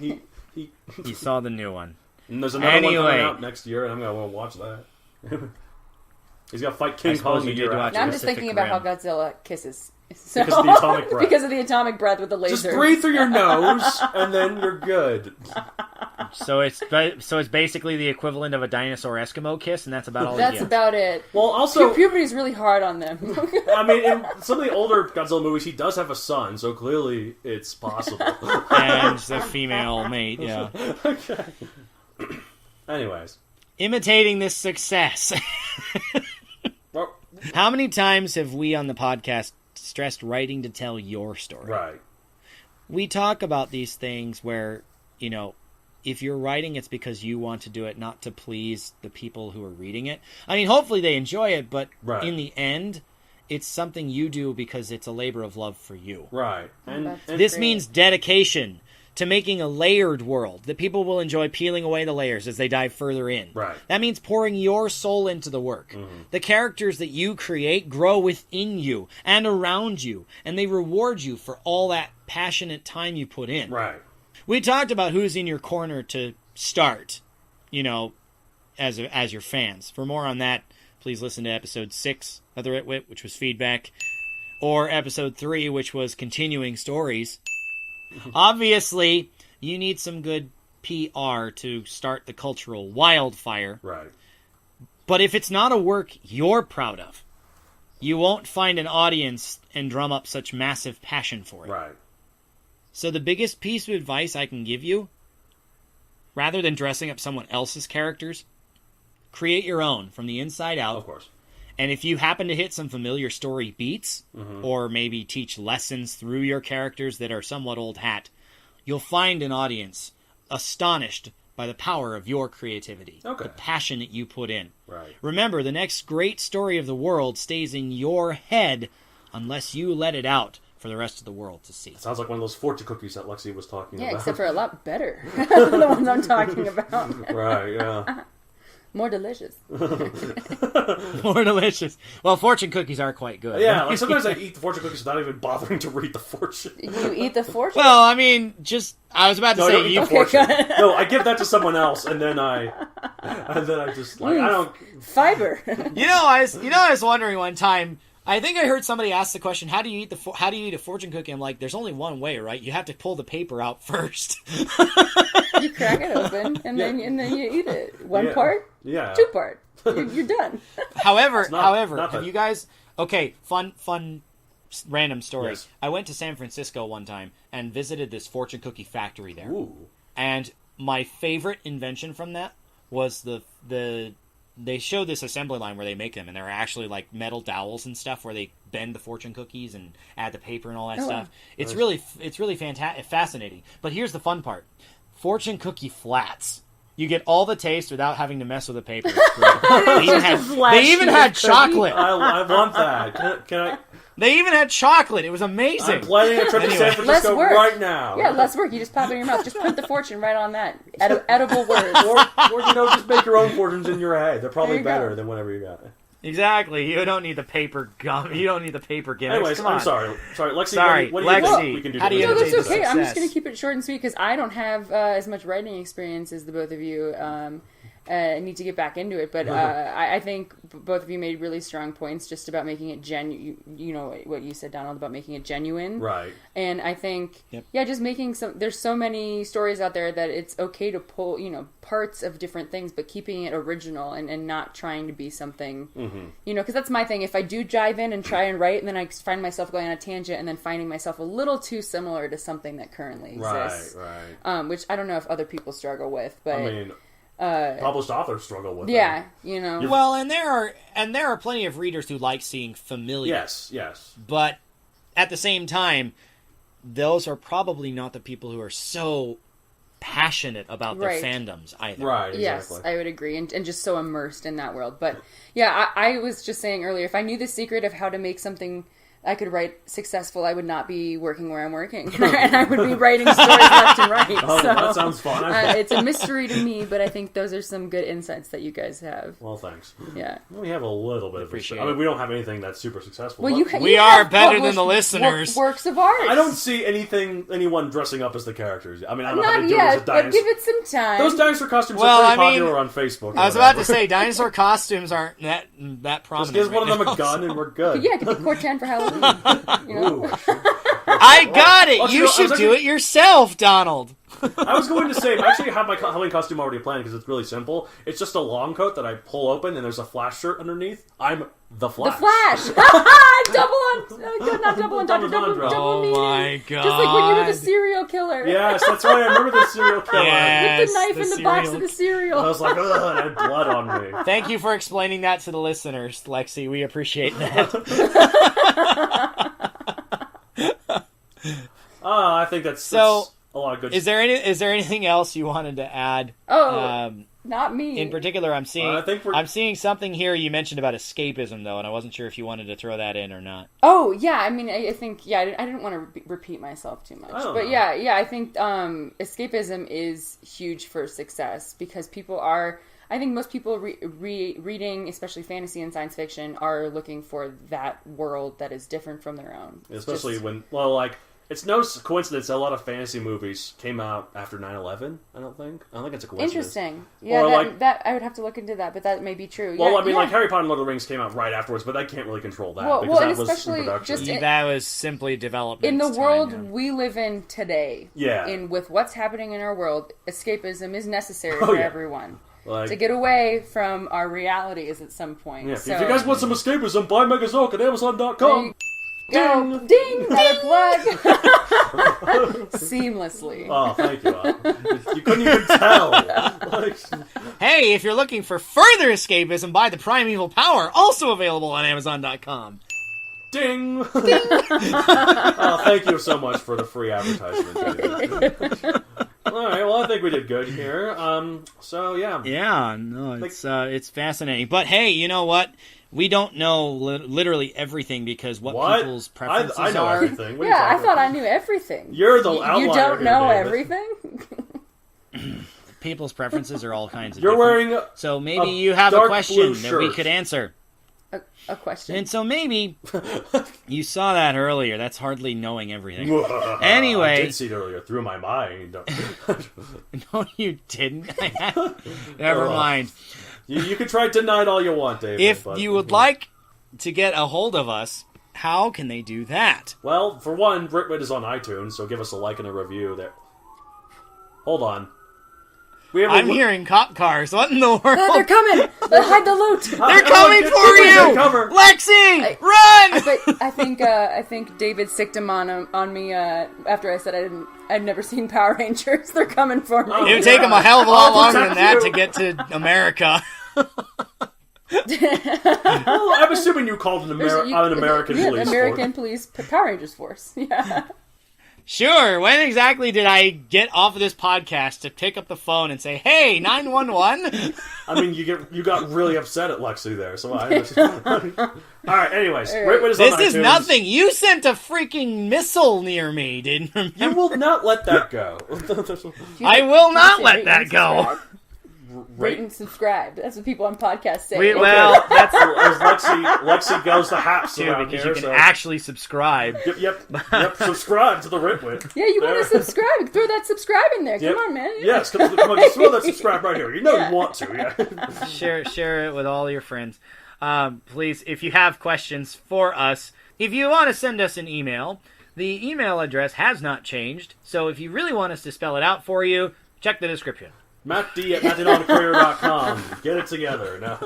He you saw the new one. and there's another one Anyway. coming out next year, and I'm gonna want to watch that. He's got to fight King suppose Kong you a did year watch Now after. I'm just Pacific thinking about how Rim. Godzilla kisses. So, Because of the atomic breath. because of the atomic breath with the laser. Just breathe through your nose, and then you're good. So it's basically the equivalent of a dinosaur Eskimo kiss, and that's about all. That's about it. Well, also, Puberty is really hard on them. I mean, in some of the older Godzilla movies, he does have a son, so clearly it's possible. And the female mate, yeah. Okay. Anyways. Imitating this success. Well, How many times have we on the podcast stressed writing to tell your story? right. We talk about these things where, if you're writing, it's because you want to do it, not to please the people who are reading it. I mean, hopefully they enjoy it, but in the end, it's something you do because it's a labor of love for you. Right. And This means dedication to making a layered world that people will enjoy peeling away the layers as they dive further in. Right. That means pouring your soul into the work. The characters that you create grow within you and around you, and they reward you for all that passionate time you put in. Right. We talked about who's in your corner to start, as your fans. For more on that, please listen to episode 6 of the Writ, which was feedback, or episode 3, which was continuing stories. Obviously, you need some good PR to start the cultural wildfire. Right. But if it's not a work you're proud of, you won't find an audience and drum up such massive passion for it. Right. So the biggest piece of advice I can give you, rather than dressing up someone else's characters, create your own from the inside out. Of course. And if you happen to hit some familiar story beats, or maybe teach lessons through your characters that are somewhat old hat, you'll find an audience astonished by the power of your creativity, the passion that you put in. Right. Remember, the next great story of the world stays in your head unless you let it out for the rest of the world to see. It sounds like one of those fortune cookies that Lexi was talking about. Yeah, except for a lot better than the ones I'm talking about. Right, yeah. More delicious. More delicious. Well, fortune cookies are quite good. Yeah, like sometimes I eat the fortune cookies without even bothering to read the fortune. You eat the fortune? Well, I mean, I was about to say eat the fortune. No, I give that to someone else, and then I just like I don't fiber. I was wondering one time. I think I heard somebody ask the question, "How do you eat a fortune cookie?" I'm like, "There's only one way, right? You have to pull the paper out first." You crack it open and then you eat it. One part, yeah, 2 part. You're done. However, not have you guys? Okay, fun, random story. Yes. I went to San Francisco one time and visited this fortune cookie factory there. Ooh. And my favorite invention from that was they showed this assembly line where they make them, and they're actually like metal dowels and stuff where they bend the fortune cookies and add the paper and all that stuff. It's really fascinating. But here's the fun part: fortune cookie flats. You get all the taste without having to mess with the paper. They even had chocolate. I want that. Can I? They even had chocolate. It was amazing. I'm planning a trip to San Francisco right now. Yeah, less work. You just pop it in your mouth. Just print the fortune right on that. Edible words. Or just make your own fortunes in your head. They're probably better than whatever you got. Exactly. You don't need the paper gum. You don't need the paper gimmicks. Anyways, Come on. I'm sorry. Lexi. Sorry, what do you Lexi. think we can do? How do you No, that's imitate okay. I'm just success? going to keep it short and sweet because I don't have as much writing experience as the both of you. I need to get back into it, but I think both of you made really strong points just about making it genuine. You know what you said, Donald, about making it genuine, right? And I think, just making some. There's so many stories out there that it's okay to pull, parts of different things, but keeping it original and not trying to be something, because that's my thing. If I do dive in and try and write, and then I find myself going on a tangent, and then finding myself a little too similar to something that currently exists, right. Which I don't know if other people struggle with, but. I mean, published authors struggle with that. Well, and there are plenty of readers who like seeing familiar. Yes. But at the same time, those are probably not the people who are so passionate about their fandoms either. Right, exactly. Yes, I would agree, and just so immersed in that world. But yeah, I was just saying earlier, if I knew the secret of how to make something I could write successful, I would not be working where I'm working. And I would be writing stories left and right. Oh, so, that sounds fun. It's a mystery to me, but I think those are some good insights that you guys have. Well, thanks. Yeah. We have a little bit of appreciate I mean, we don't have anything that's super successful. Well, we are better than the listeners. Works of art. I don't see anyone dressing up as the characters. I mean, I don't know how Not to do yet, it as a dinosaur. but give it some time. Those dinosaur costumes are pretty popular on Facebook. I was about to say, dinosaur costumes aren't that prominent. Just give one of them a gun and we're good. Yeah, it could be Cortan for Halloween. Ooh. I got it. You should do it yourself, Donald. I was going to say, I actually have my Halloween costume already planned because it's really simple. It's just a long coat that I pull open and there's a Flash shirt underneath. I'm the Flash. The Flash! Not double entendre, double meaning. Oh my god. Just like when you were the serial killer. Yes, that's right. I remember the serial killer. Yes, with the knife in the box of the cereal. I was like, ugh, and I had blood on me. Thank you for explaining that to the listeners, Lexi. We appreciate that. I think that's a lot of good. Is there anything else you wanted to add? Not me. In particular, I'm seeing something here you mentioned about escapism, though, and I wasn't sure if you wanted to throw that in or not. Oh, yeah. I mean, I think, I didn't want to repeat myself too much. But yeah, I think escapism is huge for success because people are... I think most people reading, especially fantasy and science fiction, are looking for that world that is different from their own. Especially it's no coincidence that a lot of fantasy movies came out after 9/11, I don't think it's a coincidence. Interesting. Yeah, that I would have to look into that, but that may be true. Well, like Harry Potter and Lord of the Rings came out right afterwards, but I can't really control that because that was in production. That was simply development. In the world we live in today, with what's happening in our world, escapism is necessary for everyone. To get away from our realities at some point. Yeah, so, if you guys want some escapism, buy Megazork at Amazon.com. Go. Ding. Another plug. Seamlessly. Oh, thank you. You couldn't even tell. Hey, if you're looking for further escapism, buy The Primeval Power, also available on Amazon.com. Ding! Oh, thank you so much for the free advertisement. Alright, well, I think we did good here. So, yeah. Yeah, no, it's fascinating. But hey, you know what? We don't know literally everything because what people's preferences I know are. everything. What Yeah, I thought I knew everything. You're the outlier. You don't know David. everything? People's preferences are all kinds of You're different. wearing So maybe you have a dark question blue that we shirt. could answer. A question. And so maybe you saw that earlier. That's hardly knowing everything. I Anyway. did see it earlier through my mind. No, you didn't. Never mind. You can try to deny it all you want, David. If but- you would like to get a hold of us, how can they do that? Well, for one, Writ is on iTunes, so give us a like and a review there. Hold on. I'm hearing cop cars. What in the world? Oh, they're coming! Hide the loot! They're coming for you! Cover. Lexi! Run! But I think David sicked him on me after I said I'd never seen Power Rangers. They're coming for me. Oh, It would take them a hell of a lot I'll longer than protect that you. to get to America. Well, I'm assuming you called an American police American force. police Power Rangers force. Yeah. Sure, when exactly did I get off of this podcast to pick up the phone and say, hey, 911? I mean, you got really upset at Lexi there, so I understand. Alright, anyways. Writ is on This is iTunes. nothing. You sent a freaking missile near me, didn't you? You will not let that go. I will not let Rate that and go. subscribe. Rate and subscribe. That's what people on podcasts say. Well, That's as Lexi goes to haps too, around because here, you can so... actually subscribe. Yep. Subscribe to the Writ. Yeah, you want to subscribe. Throw that subscribe in there. Yep. Come on, man. Yes, come on, just throw that subscribe right here. You know you want to, yeah. Share it with all your friends. Please, if you have questions for us, if you want to send us an email, the email address has not changed. So if you really want us to spell it out for you, check the description. MattD@MattDonaldCareer.com. Get it together. No.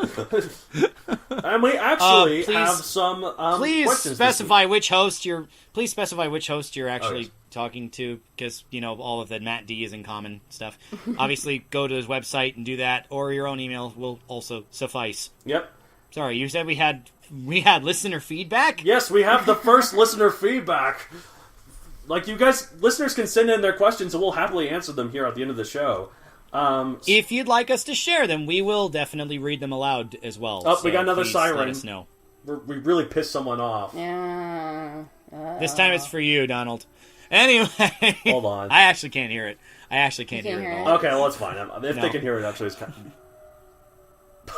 And we actually have some please questions specify which host you're actually Oh, yes. talking to, because all of the Matt D is in common stuff. Obviously, go to his website and do that, or your own email will also suffice. Yep. Sorry, you said we had listener feedback? Yes, we have the first listener feedback. Like, you guys, listeners can send in their questions and we'll happily answer them here at the end of the show. If you'd like us to share them, we will definitely read them aloud as well. Oh, we got another please siren. Let us know. We really pissed someone off. Yeah. This time it's for you, Donald. Anyway. Hold on. I actually can't hear it. I actually can't hear it at all. Okay, well, that's fine. If they can hear it, actually, it's kind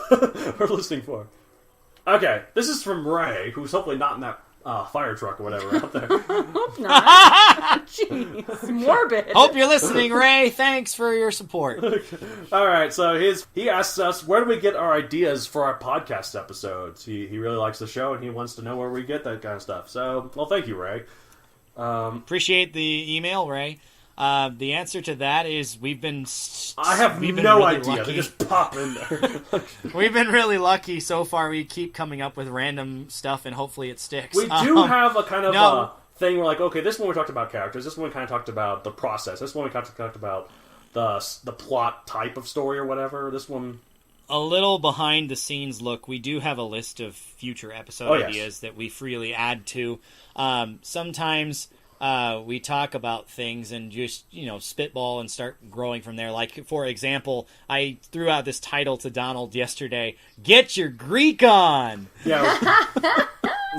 of... We're listening for. Okay, this is from Ray, who's hopefully not in that fire truck or whatever out there. Hope not. Jeez, morbid. Hope you're listening, Ray. Thanks for your support. Alright, so he asks us, where do we get our ideas for our podcast episodes? He really likes the show, and he wants to know where we get that kind of stuff. So, well, thank you, Ray. Appreciate the email, Ray. The answer to that is we've been no really idea. lucky. They just pop in there. We've been really lucky so far. We keep coming up with random stuff, and hopefully it sticks. We do have a kind of no. thing where, like, okay, this one we talked about characters. This one we kind of talked about the process. This one we kind of talked about the plot type of story or whatever. This one... A little behind the scenes look, we do have a list of future episode ideas that we freely add to. Sometimes we talk about things and just, spitball and start growing from there. Like, for example, I threw out this title to Donald yesterday, Get Your Greek On! Yeah,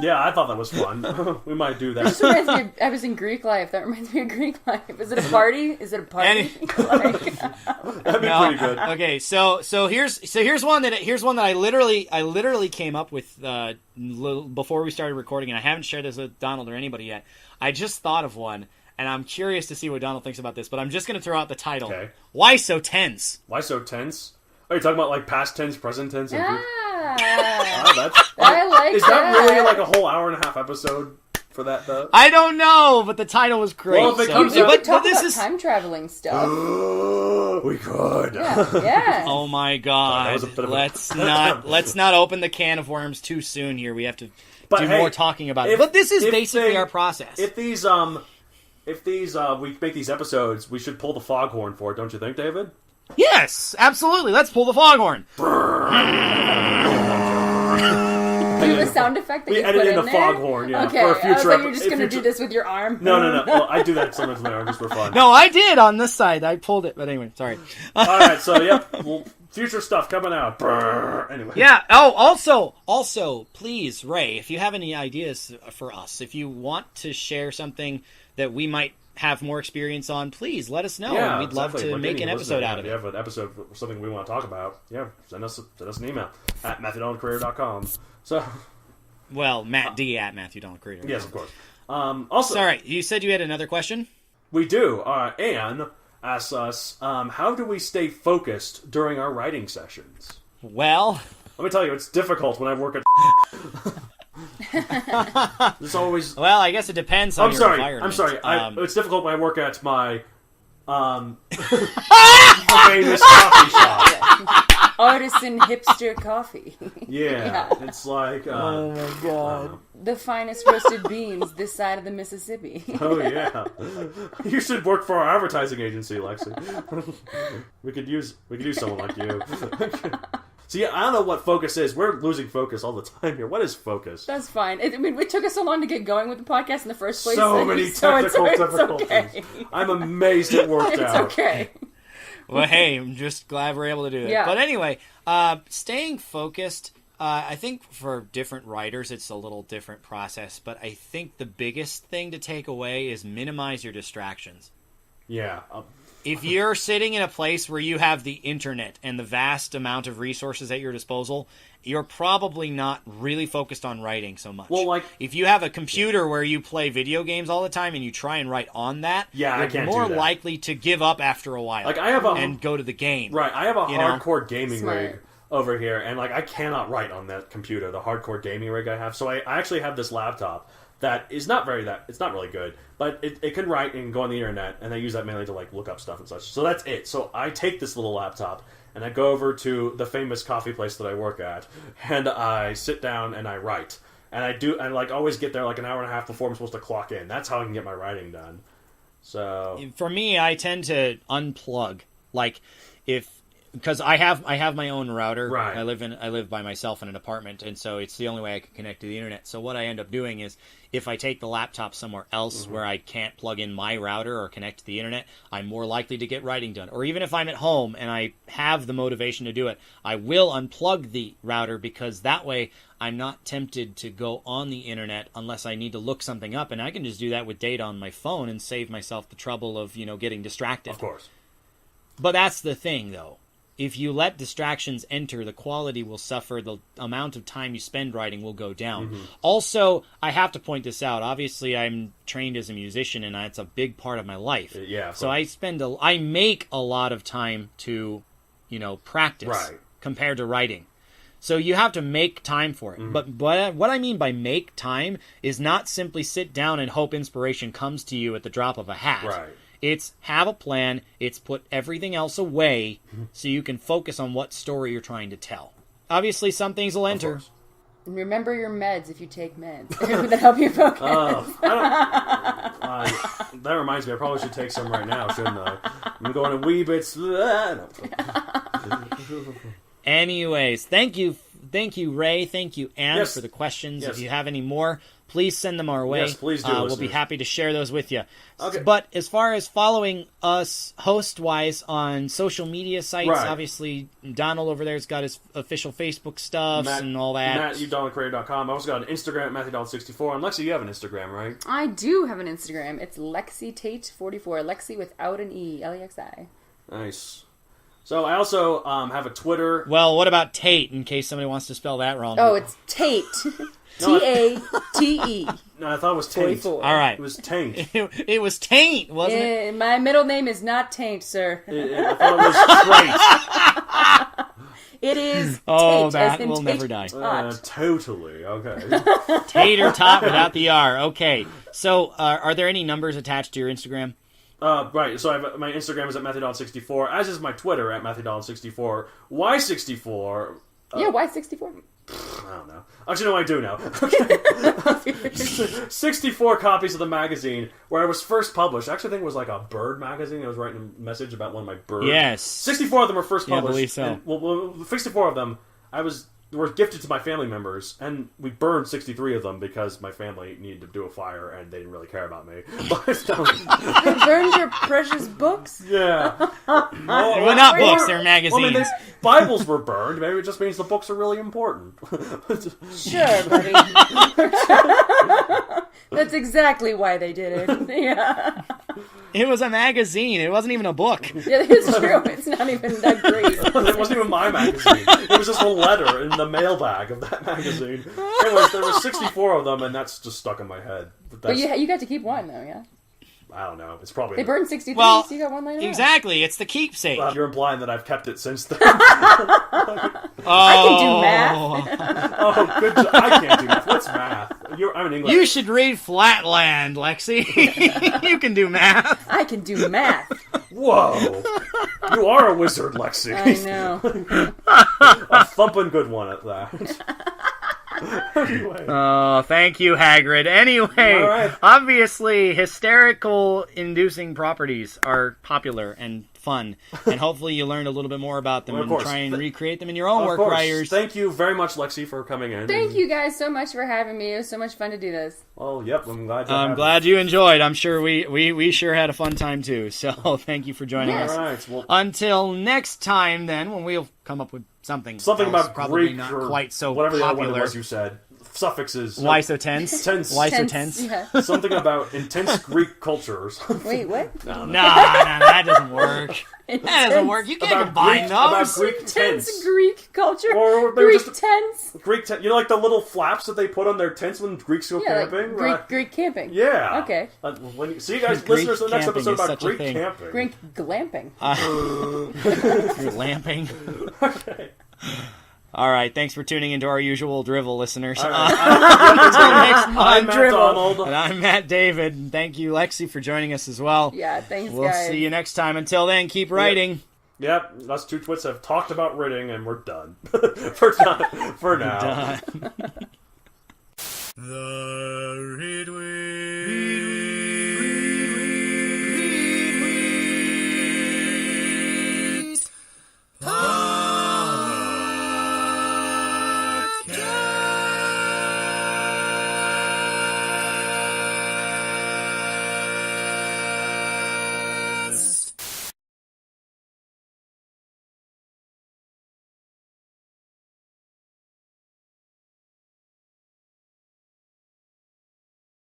yeah, I thought that was fun. We might do that. This reminds me of, I was in Greek life. That reminds me of Greek life. Is it a party? Is it a party? That'd be pretty good. Okay, so here's one that I literally came up with before we started recording, and I haven't shared this with Donald or anybody yet. I just thought of one, and I'm curious to see what Donald thinks about this, but I'm just going to throw out the title. Okay. Why So Tense? Why so tense? Are you talking about, like, past tense, present tense? And I like Is that really, like, a whole hour and a half episode for that, though? I don't know, but the title was great. Well, if it so, comes We out- could talk this about is time traveling stuff. We could. Yeah. Oh my That God! was a bit of a- Let's not open the can of worms too soon here. We have to do more talking about it. But this is basically our process. If these we make these episodes, we should pull the foghorn for it, don't you think, David? Yes, absolutely. Let's pull the foghorn. Do you have a sound effect that we you edit put in in the there? foghorn, yeah. Okay, For a future I was like, you're just going to do this with your arm? No. Well, I do that sometimes with my arm just for fun. No, I did on this side. I pulled it, but anyway, sorry. All right, so, yep. Well, future stuff coming out. Brrr. Anyway. Yeah. Oh, also, please, Ray, if you have any ideas for us, if you want to share something that we might have more experience on, please let us know. Yeah, and we'd love to make an episode out of it. If you have an episode or something we want to talk about, send us an email at MatthewDonaldCareer.com. So, well, Matt D at MatthewDonaldCareer. Yes, of course. Also, sorry, you said you had another question? We do. Anne asks us, how do we stay focused during our writing sessions? Well, let me tell you, it's difficult when I work at. There's always. Well, I guess it depends on your environment. I'm sorry. It's difficult when I work at my famous coffee shop. Artisan hipster coffee. Yeah, it's like. Oh my god! The finest roasted beans this side of the Mississippi. Oh yeah, you should work for our advertising agency, Lexi. we could use someone like you. See, I don't know what focus is. We're losing focus all the time here. What is focus? That's fine. It took us so long to get going with the podcast in the first place. So many technical difficulties. Okay. I'm amazed it worked out. It's okay. Well, hey, I'm just glad we're able to do it. Yeah. But anyway, staying focused, I think for different writers it's a little different process, but I think the biggest thing to take away is minimize your distractions. Yeah. If you're sitting in a place where you have the internet and the vast amount of resources at your disposal, you're probably not really focused on writing so much. Well, like, if you have a computer where you play video games all the time and you try and write on that, you're more likely to give up after a while. Like, I have and go to the game. Right, I have a hardcore gaming rig over here, and like I cannot write on that computer, the hardcore gaming rig I have. So I actually have this laptop that is it's not really good, but it can write and go on the internet, and I use that mainly to like look up stuff and such. So that's it. So I take this little laptop and I go over to the famous coffee place that I work at, and I sit down and I write. And I like always get there like an hour and a half before I'm supposed to clock in. That's how I can get my writing done. So for me, I tend to unplug. Like because I have my own router. Right. I live by myself in an apartment, and so it's the only way I can connect to the internet. So what I end up doing is, if I take the laptop somewhere else where I can't plug in my router or connect to the internet, I'm more likely to get writing done. Or even if I'm at home and I have the motivation to do it, I will unplug the router, because that way I'm not tempted to go on the internet unless I need to look something up, and I can just do that with data on my phone and save myself the trouble of, getting distracted. Of course. But that's the thing, though. If you let distractions enter, the quality will suffer. The amount of time you spend writing will go down. Mm-hmm. Also, I have to point this out. Obviously, I'm trained as a musician, and it's a big part of my life. Yeah. So I make a lot of time to, practice compared to writing. So you have to make time for it. Mm-hmm. But what I mean by make time is not simply sit down and hope inspiration comes to you at the drop of a hat. Right. It's have a plan. It's put everything else away so you can focus on what story you're trying to tell. Obviously, some things will enter. And remember your meds if you take meds. That help you focus. That reminds me, I probably should take some right now, shouldn't I? I'm going a wee bit. Anyways, thank you, Ray. Thank you, Anne, for the questions. Yes. If you have any more, please send them our way. Yes, please do. We'll be happy to share those with you. Okay. But as far as following us host-wise on social media sites, obviously Donald over there's got his official Facebook stuff and all that. MatthewDonaldCareer.com. I also got an Instagram at MatthewDonald64. And Lexi, you have an Instagram, right? I do have an Instagram. It's Lexi Tate44. Lexi without an E. Lexi. Nice. So I also have a Twitter. Well, what about Tate, in case somebody wants to spell that wrong? Oh, it's Tate. Tate. No, I thought it was Taint. 44. All right. It was Taint. It was Taint, wasn't it? My middle name is not Taint, sir. I thought it was Trait. It is Tate. Oh, that will never die. Totally. Okay. Tater tot without the R. Okay. So, are there any numbers attached to your Instagram? Right, so my Instagram is at MatthewDonald64, as is my Twitter at MatthewDonald64. Why 64? Why 64? I don't know. Actually, no, I do know. Okay. 64 copies of the magazine where I was first published. I actually think it was like a bird magazine. I was writing a message about one of my birds. Yes. 64 of them were first published. Yeah, I believe so. And, well, 64 of them were gifted to my family members, and we burned 63 of them because my family needed to do a fire, and they didn't really care about me. But, You burned your precious books? yeah. Well, not books, they're magazines. Well, I mean, Bibles were burned. Maybe it just means the books are really important. Sure, buddy. That's exactly why they did it. Yeah. It was a magazine. It wasn't even a book. Yeah, it's true. It's not even that great. It wasn't even my magazine. It was just a letter in the mailbag of that magazine. Anyways, there were 64 of them, and that's just stuck in my head. But you got to keep one, though, yeah? I don't know. It's probably... They burned 63, well, so you got one later exactly. It's the keepsake. Well, you're implying that I've kept it since then. I can do math. Oh, good job. I can't do math. What's math? I'm an English... You should read Flatland, Lexi. You can do math. I can do math. Whoa. You are a wizard, Lexi. I know. A thumping good one at that. Anyway. Oh, thank you, Hagrid. Anyway, All right. Obviously, hysterical-inducing properties are popular and fun, and hopefully you learned a little bit more about them Well, of and course. try and recreate them in your own Of work, course. writers. Thank you very much, Lexi, for coming in. Thank you guys so much for having me. It was so much fun to do this. Oh, yep. I'm glad. I'm glad you enjoyed. I'm sure we sure had a fun time too. So thank you for joining us. All right. Well, Until next time, then, when we'll come up with something else, about probably Greek not or quite so whatever the other one popular. was you said. Suffixes. Why so tense? Tense. Why so tense? Yeah. Something about intense Greek cultures. Wait, what? No, that doesn't work. That doesn't work. You can't combine About those. Greek Tense tense. Greek culture. Or maybe Greek just- tense. Greek tent. You know, like the little flaps that they put on their tents when Greeks go Yeah, camping? like Greek camping. Yeah. Okay. See you guys, Greek listeners, to the next camping episode is about such a Greek thing. camping. Greek glamping. You're lamping. Okay. All right, thanks for tuning into our usual drivel, listeners. All right. Until next I'm time, Matt Donald. and I'm Matt David. And thank you, Lexi, for joining us as well. Yeah, thanks, We'll guys. see you next time. Until then, keep writing. Yep, us two twits have talked about writing, and we're done. For now. Done.